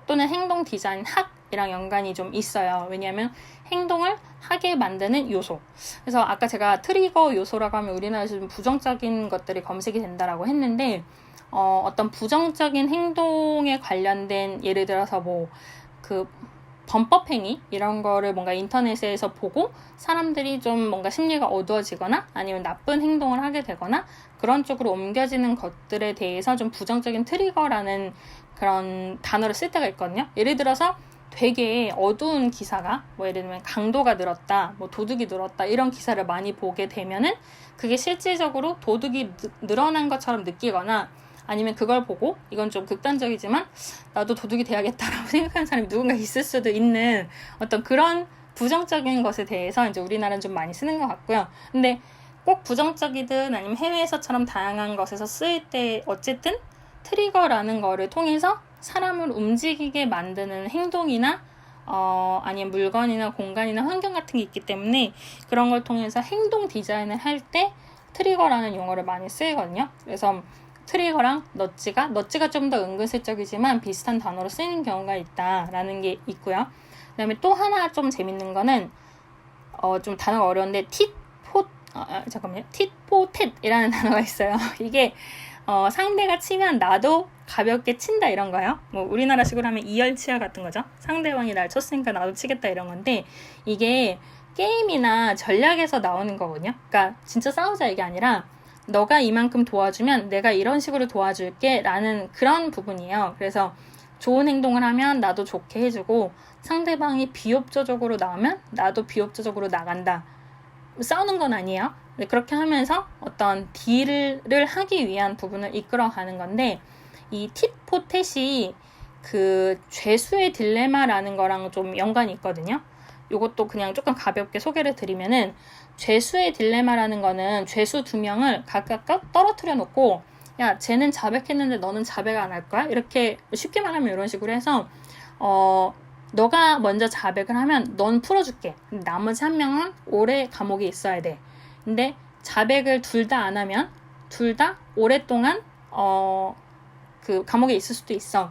또는 행동 디자인 학이랑 연관이 좀 있어요. 왜냐하면 행동을 하게 만드는 요소. 그래서 아까 제가 트리거 요소라고 하면 우리나라에서 좀 부정적인 것들이 검색이 된다라고 했는데 어떤 부정적인 행동에 관련된, 예를 들어서 뭐 그 범법행위 이런 거를 뭔가 인터넷에서 보고 사람들이 좀 뭔가 심리가 어두워지거나 아니면 나쁜 행동을 하게 되거나 그런 쪽으로 옮겨지는 것들에 대해서 좀 부정적인 트리거라는 그런 단어를 쓸 때가 있거든요. 예를 들어서 되게 어두운 기사가, 뭐 예를 들면 강도가 늘었다, 뭐 도둑이 늘었다 이런 기사를 많이 보게 되면은 그게 실질적으로 도둑이 늘어난 것처럼 느끼거나, 아니면 그걸 보고 이건 좀 극단적이지만 나도 도둑이 돼야겠다라고 생각하는 사람이 누군가 있을 수도 있는 어떤 그런 부정적인 것에 대해서 이제 우리나라는 좀 많이 쓰는 것 같고요. 근데 꼭 부정적이든 아니면 해외에서처럼 다양한 것에서 쓰일 때 어쨌든 트리거라는 거를 통해서 사람을 움직이게 만드는 행동이나 아니면 물건이나 공간이나 환경 같은 게 있기 때문에 그런 걸 통해서 행동 디자인을 할 때 트리거라는 용어를 많이 쓰이거든요. 그래서 트리거랑 넛지가 좀 더 은근슬쩍이지만 비슷한 단어로 쓰이는 경우가 있다라는 게 있고요. 그 다음에 또 하나 좀 재밌는 거는 좀 단어가 어려운데 tit-for-tat 이라는 단어가 있어요. 이게 상대가 치면 나도 가볍게 친다 이런 거예요. 뭐 우리나라식으로 하면 이열치열 같은 거죠. 상대방이 날 쳤으니까 나도 치겠다 이런 건데, 이게 게임이나 전략에서 나오는 거거든요. 그러니까 진짜 싸우자 이게 아니라 너가 이만큼 도와주면 내가 이런 식으로 도와줄게 라는 그런 부분이에요. 그래서 좋은 행동을 하면 나도 좋게 해주고 상대방이 비협조적으로 나오면 나도 비협조적으로 나간다. 싸우는 건 아니에요. 그렇게 하면서 어떤 딜을 하기 위한 부분을 이끌어가는 건데, 이 tit-for-tat이 그 죄수의 딜레마라는 거랑 좀 연관이 있거든요. 이것도 그냥 조금 가볍게 소개를 드리면은, 죄수의 딜레마라는 거는 죄수 2명을 각각 떨어뜨려 놓고, 야 쟤는 자백했는데 너는 자백 안 할 거야? 이렇게 쉽게 말하면 이런 식으로 해서 너가 먼저 자백을 하면 넌 풀어줄게. 나머지 1명은 오래 감옥에 있어야 돼. 근데 자백을 둘 다 안 하면 둘 다 오랫동안 그 감옥에 있을 수도 있어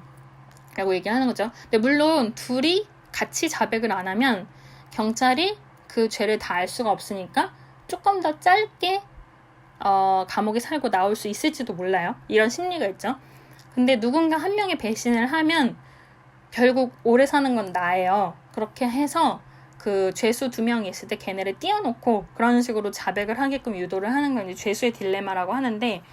라고 얘기하는 거죠. 근데 물론 둘이 같이 자백을 안 하면 경찰이 그 죄를 다 알 수가 없으니까 조금 더 짧게 감옥에 살고 나올 수 있을지도 몰라요. 이런 심리가 있죠. 근데 누군가 1명의 배신을 하면 결국 오래 사는 건 나예요. 그렇게 해서 그 죄수 2명이 있을 때 걔네를 띄워놓고 그런 식으로 자백을 하게끔 유도를 하는 건 이제 죄수의 딜레마라고 하는데,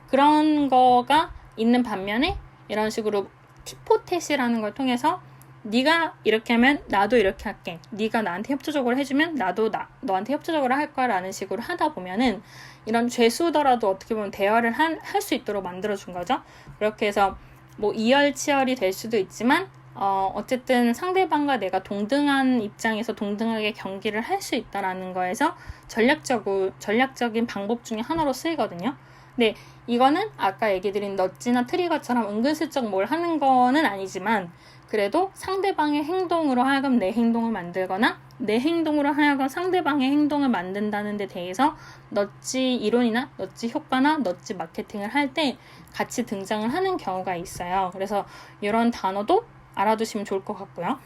그런 거가 있는 반면에 이런 식으로 tit-for-tat이라는 걸 통해서 네가 이렇게 하면 나도 이렇게 할게. 네가 나한테 협조적으로 해주면 나도 너한테 협조적으로 할 거야 라는 식으로 하다 보면은 이런 죄수더라도 어떻게 보면 대화를 할 수 있도록 만들어준 거죠. 그렇게 해서 뭐 이열치열이 될 수도 있지만 어쨌든 상대방과 내가 동등한 입장에서 동등하게 경기를 할 수 있다라는 거에서 전략적인 방법 중에 하나로 쓰이거든요. 근데 이거는 아까 얘기 드린 넛지나 트리거처럼 은근슬쩍 뭘 하는 거는 아니지만, 그래도 상대방의 행동으로 하여금 내 행동을 만들거나 내 행동으로 하여금 상대방의 행동을 만든다는 데 대해서 넛지 이론이나 넛지 효과나 넛지 마케팅을 할 때 같이 등장을 하는 경우가 있어요. 그래서 이런 단어도 알아두시면 좋을 것 같고요.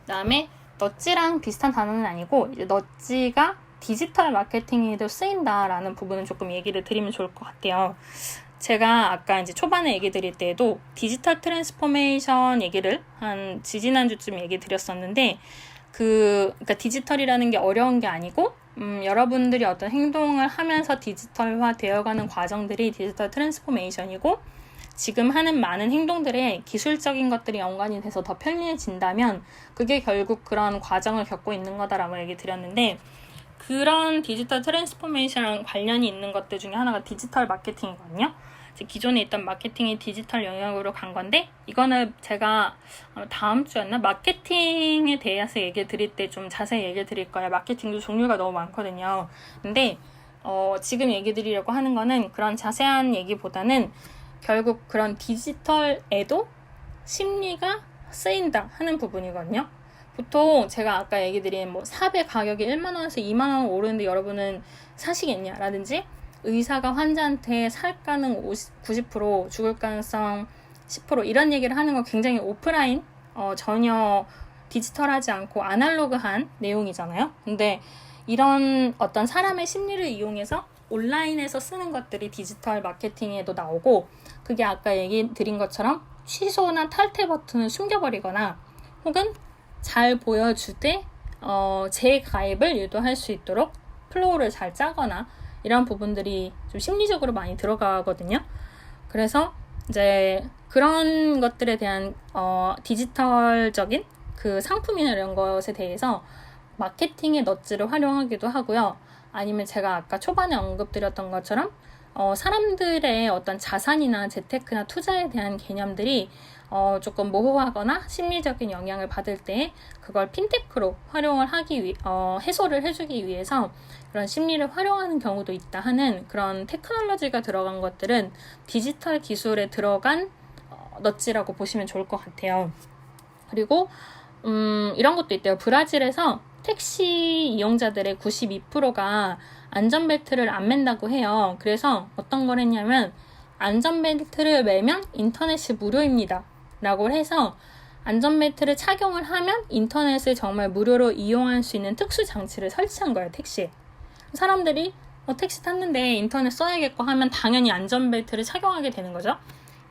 그 다음에 넛지랑 비슷한 단어는 아니고 이제 넛지가 디지털 마케팅에도 쓰인다라는 부분은 조금 얘기를 드리면 좋을 것 같아요. 제가 아까 이제 초반에 얘기 드릴 때에도 디지털 트랜스포메이션 얘기를 한 지지난주쯤 얘기 드렸었는데, 그러니까 디지털이라는 게 어려운 게 아니고, 여러분들이 어떤 행동을 하면서 디지털화 되어가는 과정들이 디지털 트랜스포메이션이고, 지금 하는 많은 행동들에 기술적인 것들이 연관이 돼서 더 편리해진다면, 그게 결국 그런 과정을 겪고 있는 거다라고 얘기 드렸는데, 그런 디지털 트랜스포메이션랑 관련이 있는 것들 중에 하나가 디지털 마케팅이거든요. 기존에 있던 마케팅이 디지털 영역으로 간 건데, 이거는 제가 다음 주였나? 마케팅에 대해서 얘기 드릴 때 좀 자세히 얘기 드릴 거예요. 마케팅도 종류가 너무 많거든요. 근데 지금 얘기 드리려고 하는 거는 그런 자세한 얘기보다는 결국 그런 디지털에도 심리가 쓰인다 하는 부분이거든요. 보통 제가 아까 얘기 드린 뭐 삽의 가격이 1만 원에서 2만 원 오르는데 여러분은 사시겠냐? 라든지 의사가 환자한테 살 가능 90%, 죽을 가능성 10% 이런 얘기를 하는 건 굉장히 오프라인, 전혀 디지털하지 않고 아날로그한 내용이잖아요. 근데 이런 어떤 사람의 심리를 이용해서 온라인에서 쓰는 것들이 디지털 마케팅에도 나오고, 그게 아까 얘기 드린 것처럼 취소나 탈퇴 버튼을 숨겨버리거나 혹은 잘 보여주되 재가입을 유도할 수 있도록 플로우를 잘 짜거나 이런 부분들이 좀 심리적으로 많이 들어가거든요. 그래서 이제 그런 것들에 대한 디지털적인 그 상품이나 이런 것에 대해서 마케팅의 넛즈를 활용하기도 하고요. 아니면 제가 아까 초반에 언급드렸던 것처럼 사람들의 어떤 자산이나 재테크나 투자에 대한 개념들이 조금 모호하거나 심리적인 영향을 받을 때 그걸 핀테크로 활용을 하기 위해 해소를 해주기 위해서 그런 심리를 활용하는 경우도 있다 하는 그런 테크놀로지가 들어간 것들은 디지털 기술에 들어간 넛지라고 보시면 좋을 것 같아요. 그리고 이런 것도 있대요. 브라질에서 택시 이용자들의 92%가 안전벨트를 안 맨다고 해요. 그래서 어떤 걸 했냐면 안전벨트를 매면 인터넷이 무료입니다 라고 해서 안전벨트를 착용을 하면 인터넷을 정말 무료로 이용할 수 있는 특수 장치를 설치한 거예요. 택시에. 사람들이 택시 탔는데 인터넷 써야겠고 하면 당연히 안전벨트를 착용하게 되는 거죠.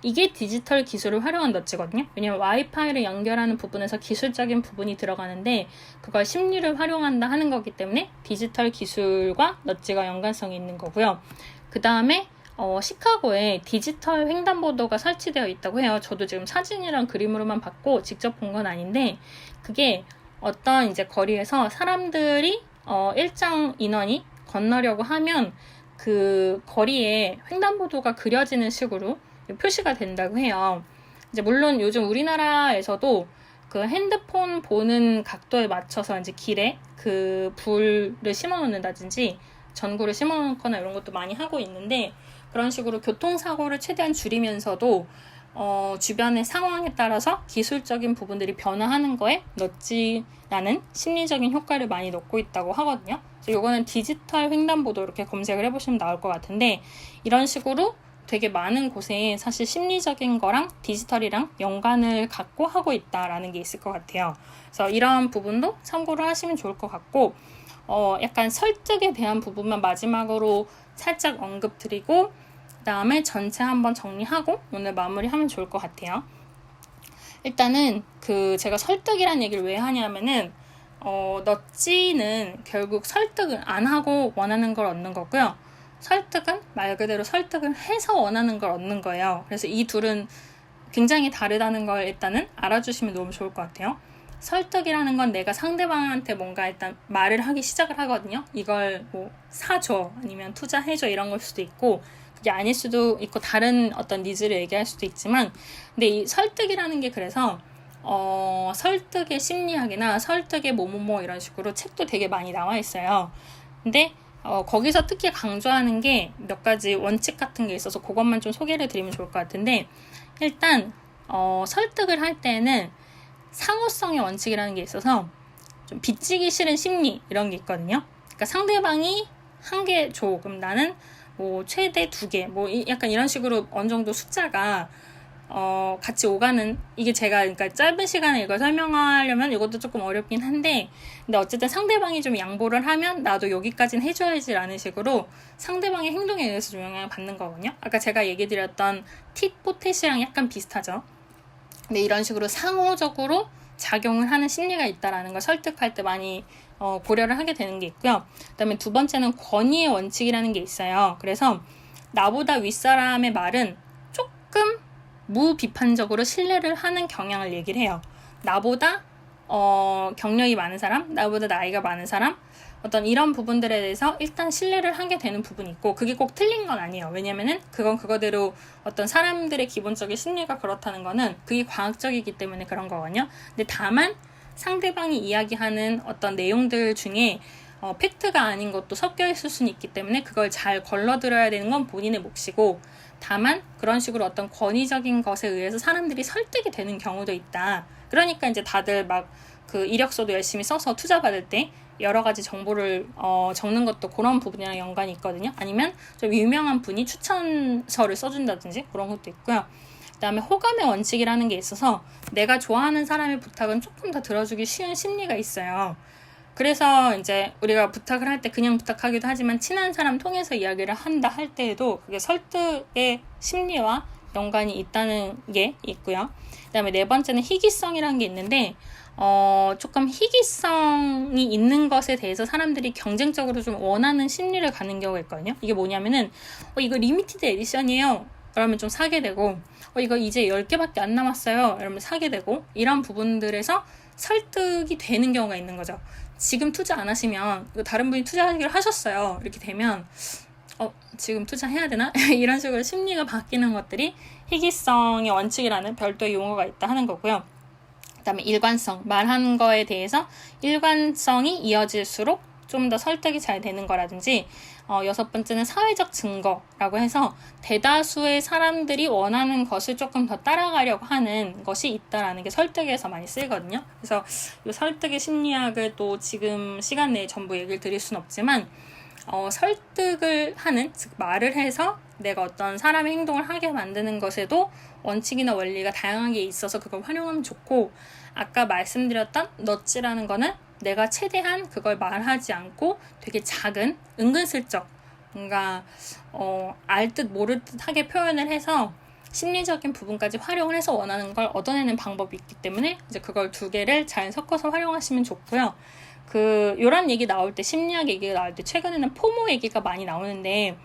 이게 디지털 기술을 활용한 넛지거든요. 왜냐면 와이파이를 연결하는 부분에서 기술적인 부분이 들어가는데 그걸 심리를 활용한다 하는 거기 때문에 디지털 기술과 넛지가 연관성이 있는 거고요. 그 다음에 시카고에 디지털 횡단보도가 설치되어 있다고 해요. 저도 지금 사진이랑 그림으로만 봤고 직접 본 건 아닌데, 그게 어떤 이제 거리에서 사람들이 일정 인원이 건너려고 하면 그 거리에 횡단보도가 그려지는 식으로 표시가 된다고 해요. 이제 물론 요즘 우리나라에서도 그 핸드폰 보는 각도에 맞춰서 이제 길에 그 불을 심어 놓는다든지 전구를 심어 놓거나 이런 것도 많이 하고 있는데, 그런 식으로 교통사고를 최대한 줄이면서도 주변의 상황에 따라서 기술적인 부분들이 변화하는 거에 넛지라는 심리적인 효과를 많이 넣고 있다고 하거든요. 그래서 이거는 디지털 횡단보도 이렇게 검색을 해보시면 나올 것 같은데, 이런 식으로 되게 많은 곳에 사실 심리적인 거랑 디지털이랑 연관을 갖고 하고 있다라는 게 있을 것 같아요. 그래서 이런 부분도 참고를 하시면 좋을 것 같고, 약간 설득에 대한 부분만 마지막으로 살짝 언급드리고 그 다음에 전체 한번 정리하고 오늘 마무리하면 좋을 것 같아요. 일단은 제가 설득이란 얘기를 왜 하냐면은 넛지는 결국 설득을 안 하고 원하는 걸 얻는 거고요. 설득은 말 그대로 설득을 해서 원하는 걸 얻는 거예요. 그래서 이 둘은 굉장히 다르다는 걸 일단은 알아주시면 너무 좋을 것 같아요. 설득이라는 건 내가 상대방한테 뭔가 일단 말을 하기 시작을 하거든요. 이걸 뭐 사줘 아니면 투자해줘 이런 걸 수도 있고, 그게 아닐 수도 있고 다른 어떤 니즈를 얘기할 수도 있지만, 근데 이 설득이라는 게 그래서 설득의 심리학이나 설득의 뭐뭐뭐 이런 식으로 책도 되게 많이 나와 있어요. 근데 거기서 특히 강조하는 게 몇 가지 원칙 같은 게 있어서 그것만 좀 소개를 드리면 좋을 것 같은데, 일단 설득을 할 때는 상호성의 원칙이라는 게 있어서 좀 빚지기 싫은 심리 이런 게 있거든요. 그러니까 상대방이 한 개 줘, 그럼 나는 뭐 최대 2개, 뭐 약간 이런 식으로 어느 정도 숫자가 같이 오가는, 이게 제가 그러니까 짧은 시간에 이걸 설명하려면 이것도 조금 어렵긴 한데, 근데 어쨌든 상대방이 좀 양보를 하면 나도 여기까지는 해줘야지라는 식으로 상대방의 행동에 의해서 좀 영향을 받는 거거든요. 아까 제가 얘기 드렸던 tit-for-tat이랑 약간 비슷하죠. 근데 이런 식으로 상호적으로 작용을 하는 심리가 있다라는 걸 설득할 때 많이 고려를 하게 되는 게 있고요. 그다음에 두 번째는 권위의 원칙이라는 게 있어요. 그래서 나보다 윗사람의 말은 조금 무비판적으로 신뢰를 하는 경향을 얘기를 해요. 나보다 경력이 많은 사람, 나보다 나이가 많은 사람, 어떤 이런 부분들에 대해서 일단 신뢰를 하게 되는 부분이 있고, 그게 꼭 틀린 건 아니에요. 왜냐면은 그건 그거대로 어떤 사람들의 기본적인 심리가 그렇다는 거는 그게 과학적이기 때문에 그런 거거든요. 근데 다만 상대방이 이야기하는 어떤 내용들 중에 팩트가 아닌 것도 섞여 있을 수는 있기 때문에 그걸 잘 걸러들어야 되는 건 본인의 몫이고, 다만 그런 식으로 어떤 권위적인 것에 의해서 사람들이 설득이 되는 경우도 있다. 그러니까 이제 다들 막 그 이력서도 열심히 써서 투자 받을 때 여러 가지 정보를 적는 것도 그런 부분이랑 연관이 있거든요. 아니면 좀 유명한 분이 추천서를 써준다든지 그런 것도 있고요. 그다음에 호감의 원칙이라는 게 있어서 내가 좋아하는 사람의 부탁은 조금 더 들어주기 쉬운 심리가 있어요. 그래서 이제 우리가 부탁을 할 때 그냥 부탁하기도 하지만 친한 사람 통해서 이야기를 한다 할 때에도 그게 설득의 심리와 연관이 있다는 게 있고요. 그다음에 네 번째는 희귀성이라는 게 있는데 조금 희귀성이 있는 것에 대해서 사람들이 경쟁적으로 좀 원하는 심리를 갖는 경우가 있거든요. 이게 뭐냐면은 이거 리미티드 에디션이에요. 그러면 좀 사게 되고 이거 이제 10개밖에 안 남았어요. 이러면 사게 되고, 이런 부분들에서 설득이 되는 경우가 있는 거죠. 지금 투자 안 하시면 다른 분이 투자하기로 하셨어요. 이렇게 되면 지금 투자해야 되나? 이런 식으로 심리가 바뀌는 것들이 희귀성의 원칙이라는 별도의 용어가 있다 하는 거고요. 그다음에 일관성, 말하는 거에 대해서 일관성이 이어질수록 좀 더 설득이 잘 되는 거라든지, 여섯 번째는 사회적 증거라고 해서 대다수의 사람들이 원하는 것을 조금 더 따라가려고 하는 것이 있다라는 게 설득에서 많이 쓰이거든요. 그래서 이 설득의 심리학을 또 지금 시간 내에 전부 얘기를 드릴 수는 없지만, 설득을 하는, 즉 말을 해서 내가 어떤 사람의 행동을 하게 만드는 것에도 원칙이나 원리가 다양하게 있어서 그걸 활용하면 좋고, 아까 말씀드렸던 넛지라는 거는 내가 최대한 그걸 말하지 않고 되게 작은, 은근슬쩍 뭔가 알듯 모를듯 하게 표현을 해서 심리적인 부분까지 활용을 해서 원하는 걸 얻어내는 방법이 있기 때문에 이제 그걸 두 개를 잘 섞어서 활용하시면 좋고요. 요런 얘기 나올 때, 심리학 얘기가 나올 때 최근에는 포모 얘기가 많이 나오는데,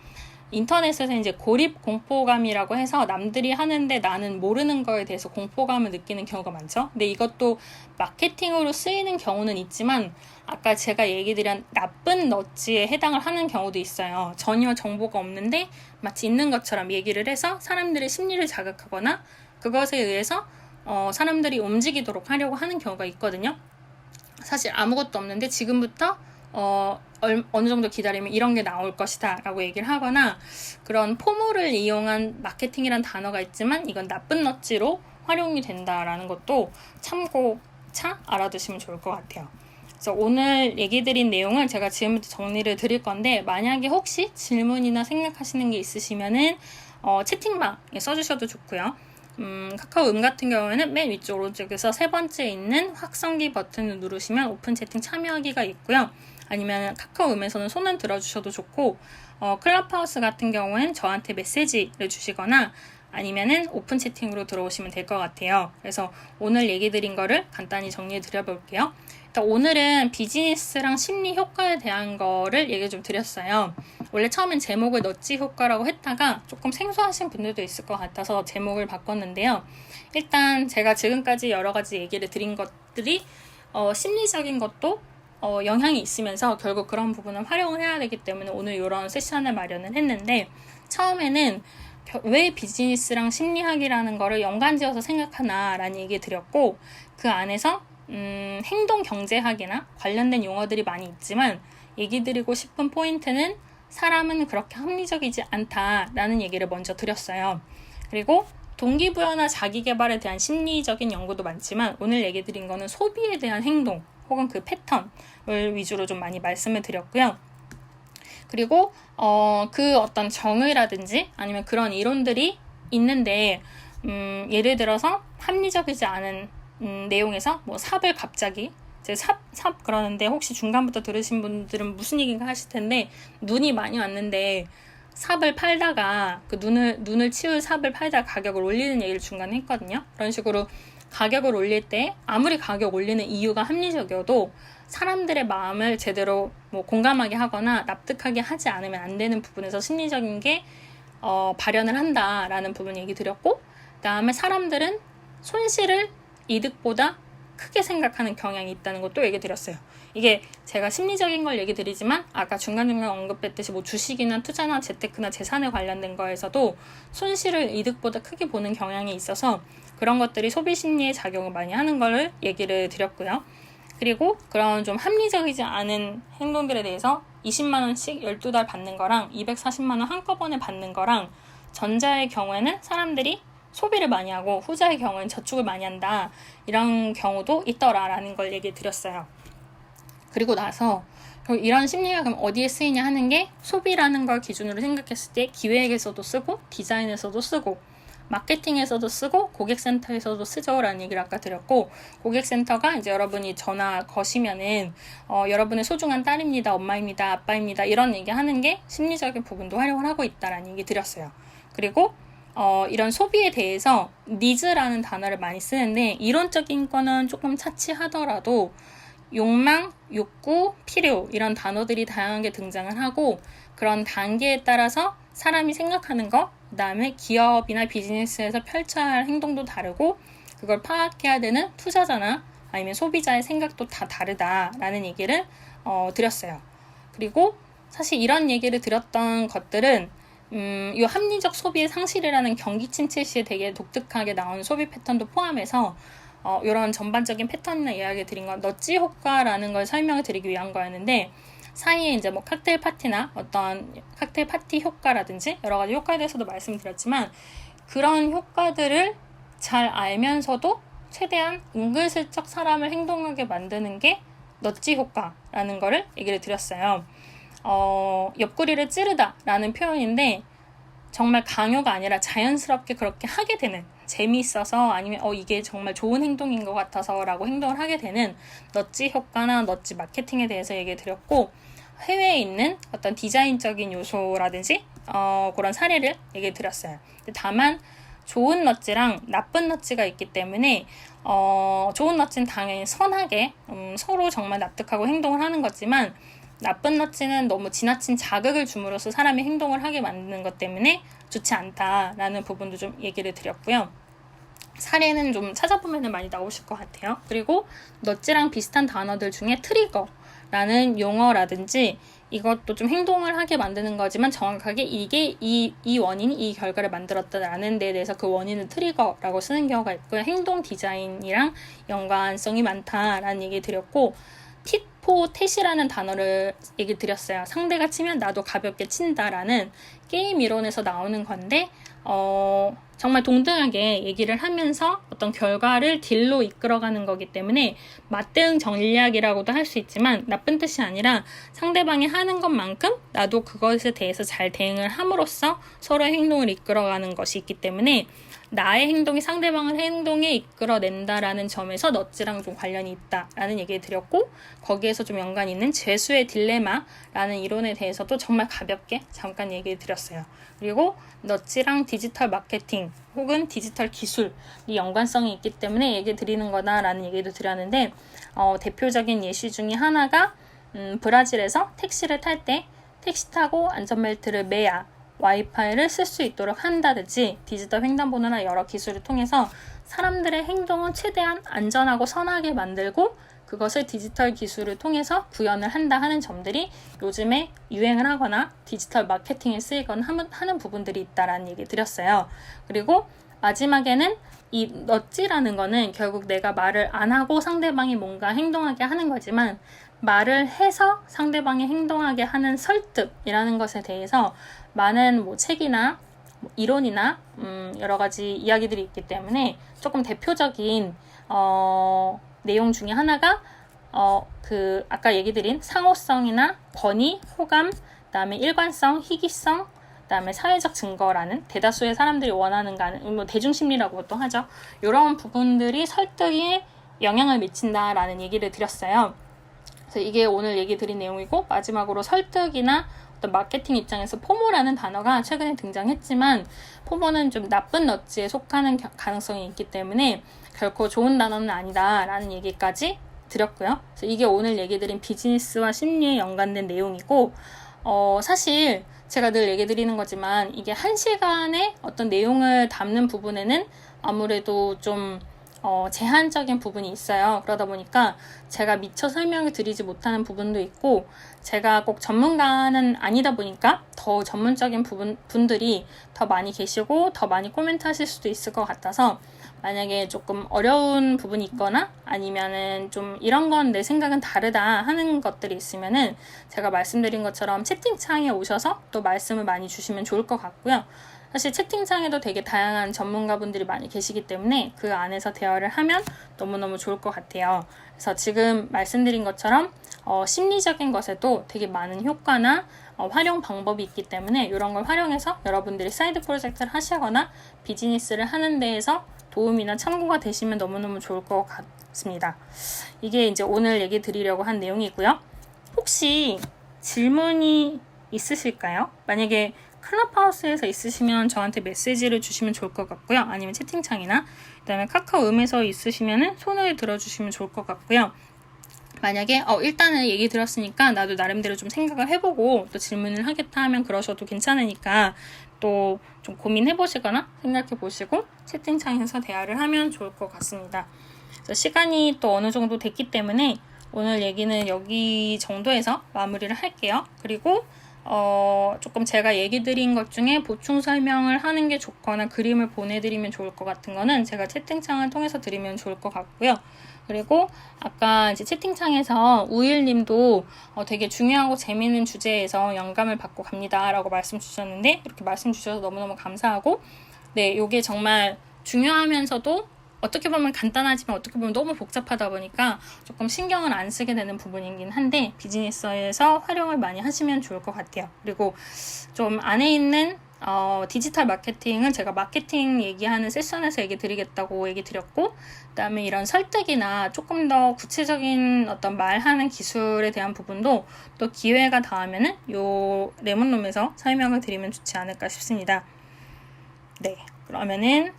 인터넷에서 이제 고립 공포감이라고 해서 남들이 하는데 나는 모르는 거에 대해서 공포감을 느끼는 경우가 많죠. 근데 이것도 마케팅으로 쓰이는 경우는 있지만, 아까 제가 얘기 드린 나쁜 넛지에 해당을 하는 경우도 있어요. 전혀 정보가 없는데 마치 있는 것처럼 얘기를 해서 사람들의 심리를 자극하거나 그것에 의해서 사람들이 움직이도록 하려고 하는 경우가 있거든요. 사실 아무것도 없는데 지금부터 어느 정도 기다리면 이런 게 나올 것이다 라고 얘기를 하거나, 그런 포모를 이용한 마케팅이란 단어가 있지만 이건 나쁜 넛지로 활용이 된다라는 것도 참고차 알아두시면 좋을 것 같아요. 그래서 오늘 얘기 드린 내용을 제가 지금부터 정리를 드릴 건데, 만약에 혹시 질문이나 생각하시는 게 있으시면은 채팅방에 써주셔도 좋고요. 카카오 같은 경우에는 맨 위쪽 오른쪽에서 세 번째 있는 확성기 버튼을 누르시면 오픈 채팅 참여하기가 있고요. 아니면 카카오 에서는 손을 들어주셔도 좋고, 클럽하우스 같은 경우에는 저한테 메시지를 주시거나 아니면은 오픈 채팅으로 들어오시면 될 것 같아요. 그래서 오늘 얘기 드린 거를 간단히 정리해 드려볼게요. 일단 오늘은 비즈니스랑 심리 효과에 대한 거를 얘기 좀 드렸어요. 원래 처음엔 제목을 넛지 효과라고 했다가 조금 생소하신 분들도 있을 것 같아서 제목을 바꿨는데요. 일단 제가 지금까지 여러 가지 얘기를 드린 것들이 심리적인 것도 영향이 있으면서 결국 그런 부분을 활용을 해야 되기 때문에 오늘 이런 세션을 마련을 했는데, 처음에는 왜 비즈니스랑 심리학이라는 거를 연관지어서 생각하나 라는 얘기 드렸고, 그 안에서 행동 경제학이나 관련된 용어들이 많이 있지만 얘기 드리고 싶은 포인트는 사람은 그렇게 합리적이지 않다라는 얘기를 먼저 드렸어요. 그리고 동기부여나 자기개발에 대한 심리적인 연구도 많지만 오늘 얘기 드린 거는 소비에 대한 행동 혹은 그 패턴을 위주로 좀 많이 말씀을 드렸고요. 그리고 그 어떤 정의라든지 아니면 그런 이론들이 있는데 예를 들어서 합리적이지 않은 내용에서 뭐 삽을 갑자기 삽 그러는데 혹시 중간부터 들으신 분들은 무슨 얘기인가 하실 텐데, 눈이 많이 왔는데 삽을 팔다가 그 눈을 치울 삽을 팔다가 가격을 올리는 얘기를 중간에 했거든요. 그런 식으로 가격을 올릴 때 아무리 가격 올리는 이유가 합리적이어도 사람들의 마음을 제대로 뭐 공감하게 하거나 납득하게 하지 않으면 안 되는 부분에서 심리적인 게 발현을 한다라는 부분 얘기 드렸고, 그 다음에 사람들은 손실을 이득보다 크게 생각하는 경향이 있다는 것도 얘기 드렸어요. 이게 제가 심리적인 걸 얘기 드리지만 아까 중간중간 언급했듯이 뭐 주식이나 투자나 재테크나 재산에 관련된 거에서도 손실을 이득보다 크게 보는 경향이 있어서 그런 것들이 소비 심리에 작용을 많이 하는 걸 얘기를 드렸고요. 그리고 그런 좀 합리적이지 않은 행동들에 대해서 20만 원씩 12달 받는 거랑 240만 원 한꺼번에 받는 거랑, 전자의 경우에는 사람들이 소비를 많이 하고 후자의 경우에는 저축을 많이 한다, 이런 경우도 있더라라는 걸 얘기 드렸어요. 그리고 나서 이런 심리가 그럼 어디에 쓰이냐 하는 게, 소비라는 걸 기준으로 생각했을 때 기획에서도 쓰고 디자인에서도 쓰고 마케팅에서도 쓰고 고객센터에서도 쓰죠라는 얘기를 아까 드렸고, 고객센터가 이제 여러분이 전화 거시면은 여러분의 소중한 딸입니다, 엄마입니다, 아빠입니다 이런 얘기 하는 게 심리적인 부분도 활용을 하고 있다라는 얘기 드렸어요. 그리고 이런 소비에 대해서 니즈라는 단어를 많이 쓰는데, 이론적인 거는 조금 차치하더라도 욕망, 욕구, 필요 이런 단어들이 다양하게 등장을 하고, 그런 단계에 따라서 사람이 생각하는 거, 그 다음에 기업이나 비즈니스에서 펼쳐야 할 행동도 다르고, 그걸 파악해야 되는 투자자나 아니면 소비자의 생각도 다 다르다라는 얘기를 드렸어요. 그리고 사실 이런 얘기를 드렸던 것들은 이 합리적 소비의 상실이라는 경기 침체 시에 되게 독특하게 나오는 소비 패턴도 포함해서 이런 전반적인 패턴이나 이야기 드린 건 너찌 효과라는 걸 설명을 드리기 위한 거였는데, 사이에 이제 뭐 칵테일 파티나 어떤 칵테일 파티 효과라든지 여러 가지 효과에 대해서도 말씀드렸지만, 그런 효과들을 잘 알면서도 최대한 은근슬쩍 사람을 행동하게 만드는 게 너찌 효과라는 거를 얘기를 드렸어요. 옆구리를 찌르다 라는 표현인데, 정말 강요가 아니라 자연스럽게 그렇게 하게 되는, 재미있어서 아니면 이게 정말 좋은 행동인 것 같아서 라고 행동을 하게 되는 너찌 효과나 너찌 마케팅에 대해서 얘기를 드렸고, 해외에 있는 어떤 디자인적인 요소라든지 그런 사례를 얘기를 드렸어요. 다만 좋은 너찌랑 나쁜 너찌가 있기 때문에 좋은 너찌는 당연히 선하게 서로 정말 납득하고 행동을 하는 거지만, 나쁜 너찌는 너무 지나친 자극을 줌으로써 사람이 행동을 하게 만드는 것 때문에 좋지 않다라는 부분도 좀 얘기를 드렸고요. 사례는 좀 찾아보면 많이 나오실 것 같아요. 그리고 너찌랑 비슷한 단어들 중에 트리거라는 용어라든지, 이것도 좀 행동을 하게 만드는 거지만 정확하게 이게 이 원인이 이 결과를 만들었다라는 데에 대해서 그 원인을 트리거라고 쓰는 경우가 있고요. 행동 디자인이랑 연관성이 많다라는 얘기 드렸고, tit-for-tat이라는 단어를 얘기 드렸어요. 상대가 치면 나도 가볍게 친다라는 게임 이론에서 나오는 건데, 정말 동등하게 얘기를 하면서 어떤 결과를 딜로 이끌어가는 거기 때문에 맞대응 전략이라고도 할 수 있지만, 나쁜 뜻이 아니라 상대방이 하는 것만큼 나도 그것에 대해서 잘 대응을 함으로써 서로의 행동을 이끌어가는 것이 있기 때문에, 나의 행동이 상대방의 행동에 이끌어낸다라는 점에서 너찌랑 좀 관련이 있다라는 얘기를 드렸고, 거기에서 좀 연관이 있는 죄수의 딜레마라는 이론에 대해서도 정말 가볍게 잠깐 얘기를 드렸어요. 그리고 너찌랑 디지털 마케팅 혹은 디지털 기술이 연관성이 있기 때문에 얘기 드리는 거다라는 얘기도 드렸는데, 대표적인 예시 중에 하나가 브라질에서 택시를 탈 때 택시 타고 안전벨트를 매야 와이파이를 쓸 수 있도록 한다든지, 디지털 횡단보도나 여러 기술을 통해서 사람들의 행동은 최대한 안전하고 선하게 만들고, 그것을 디지털 기술을 통해서 구현을 한다 하는 점들이 요즘에 유행을 하거나 디지털 마케팅에 쓰이거나 하는 부분들이 있다라는 얘기 드렸어요. 그리고 마지막에는 이 너찌라는 거는 결국 내가 말을 안 하고 상대방이 뭔가 행동하게 하는 거지만, 말을 해서 상대방이 행동하게 하는 설득이라는 것에 대해서 많은 책이나 이론이나 여러 가지 이야기들이 있기 때문에, 조금 대표적인 내용 중에 하나가 아까 얘기 드린 상호성이나 권위, 호감, 그다음에 일관성, 희귀성, 그다음에 사회적 증거라는 대다수의 사람들이 원하는 뭐 대중심리라고도 하죠. 이런 부분들이 설득에 영향을 미친다라는 얘기를 드렸어요. 그래서 이게 오늘 얘기 드린 내용이고, 마지막으로 설득이나 어떤 마케팅 입장에서 포모라는 단어가 최근에 등장했지만 포모는 좀 나쁜 넛지에 속하는 가능성이 있기 때문에 결코 좋은 단어는 아니다라는 얘기까지 드렸고요. 그래서 이게 오늘 얘기 드린 비즈니스와 심리에 연관된 내용이고, 사실 제가 늘 얘기 드리는 거지만 이게 1시간에 어떤 내용을 담는 부분에는 아무래도 좀 제한적인 부분이 있어요. 그러다 보니까 제가 미처 설명을 드리지 못하는 부분도 있고, 제가 꼭 전문가는 아니다 보니까 더 전문적인 분들이 더 많이 계시고 더 많이 코멘트 하실 수도 있을 것 같아서, 만약에 조금 어려운 부분이 있거나 아니면은 좀 이런 건 내 생각은 다르다 하는 것들이 있으면은 제가 말씀드린 것처럼 채팅창에 오셔서 또 말씀을 많이 주시면 좋을 것 같고요. 사실 채팅창에도 되게 다양한 전문가분들이 많이 계시기 때문에 그 안에서 대화를 하면 너무너무 좋을 것 같아요. 그래서 지금 말씀드린 것처럼 심리적인 것에도 되게 많은 효과나 활용 방법이 있기 때문에 이런 걸 활용해서 여러분들이 사이드 프로젝트를 하시거나 비즈니스를 하는 데에서 도움이나 참고가 되시면 너무너무 좋을 것 같습니다. 이게 이제 오늘 얘기 드리려고 한 내용이고요. 혹시 질문이 있으실까요? 만약에 클럽하우스에서 있으시면 저한테 메시지를 주시면 좋을 것 같고요. 아니면 채팅창이나, 그다음에 카카오음에서 있으시면 손을 들어주시면 좋을 것 같고요. 만약에 일단은 얘기 들었으니까 나도 나름대로 좀 생각을 해보고 또 질문을 하겠다 하면 그러셔도 괜찮으니까 또 좀 고민해보시거나 생각해보시고 채팅창에서 대화를 하면 좋을 것 같습니다. 그래서 시간이 또 어느 정도 됐기 때문에 오늘 얘기는 여기 정도에서 마무리를 할게요. 그리고 조금 제가 얘기 드린 것 중에 보충 설명을 하는 게 좋거나 그림을 보내드리면 좋을 것 같은 거는 제가 채팅창을 통해서 드리면 좋을 것 같고요. 그리고 아까 이제 채팅창에서 우일님도 되게 중요하고 재미있는 주제에서 영감을 받고 갑니다 라고 말씀 주셨는데, 이렇게 말씀 주셔서 너무너무 감사하고, 네, 요게 정말 중요하면서도 어떻게 보면 간단하지만 어떻게 보면 너무 복잡하다 보니까 조금 신경을 안 쓰게 되는 부분이긴 한데 비즈니스에서 활용을 많이 하시면 좋을 것 같아요. 그리고 좀 안에 있는 디지털 마케팅은 제가 마케팅 얘기하는 세션에서 얘기 드리겠다고 얘기 드렸고, 그다음에 이런 설득이나 조금 더 구체적인 어떤 말하는 기술에 대한 부분도 또 기회가 닿으면은 요 레몬룸에서 설명을 드리면 좋지 않을까 싶습니다. 네, 그러면은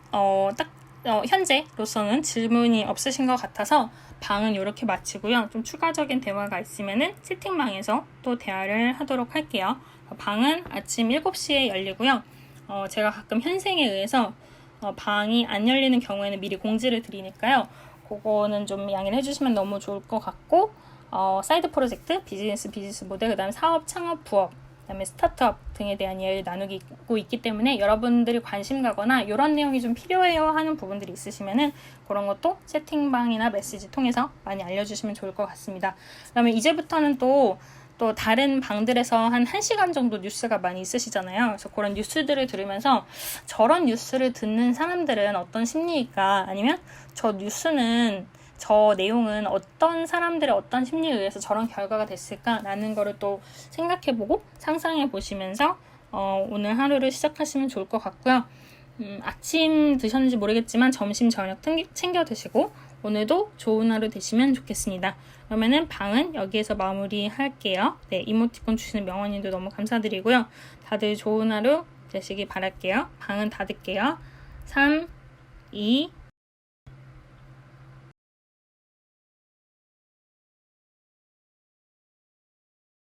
현재로서는 질문이 없으신 것 같아서 방은 이렇게 마치고요. 좀 추가적인 대화가 있으면은 채팅방에서 또 대화를 하도록 할게요. 방은 아침 7시에 열리고요. 제가 가끔 현생에 의해서 방이 안 열리는 경우에는 미리 공지를 드리니까요. 그거는 좀 양해를 해주시면 너무 좋을 것 같고, 사이드 프로젝트, 비즈니스 모델, 그 다음에 사업, 창업, 부업, 그 다음에 스타트업 등에 대한 이야기를 나누고 있기 때문에 여러분들이 관심 가거나 이런 내용이 좀 필요해요 하는 부분들이 있으시면은 그런 것도 채팅방이나 메시지 통해서 많이 알려주시면 좋을 것 같습니다. 그다음에 이제부터는 또 다른 방들에서 한 1시간 정도 뉴스가 많이 있으시잖아요. 그래서 그런 뉴스들을 들으면서 저런 뉴스를 듣는 사람들은 어떤 심리일까, 아니면 저 내용은 어떤 사람들의 어떤 심리에 의해서 저런 결과가 됐을까라는 거를 또 생각해보고 상상해 보시면서 오늘 하루를 시작하시면 좋을 것 같고요. 아침 드셨는지 모르겠지만 점심, 저녁 챙겨 드시고 오늘도 좋은 하루 되시면 좋겠습니다. 그러면은 방은 여기에서 마무리할게요. 네, 이모티콘 주시는 명원님도 너무 감사드리고요. 다들 좋은 하루 되시기 바랄게요. 방은 닫을게요. 3, 2,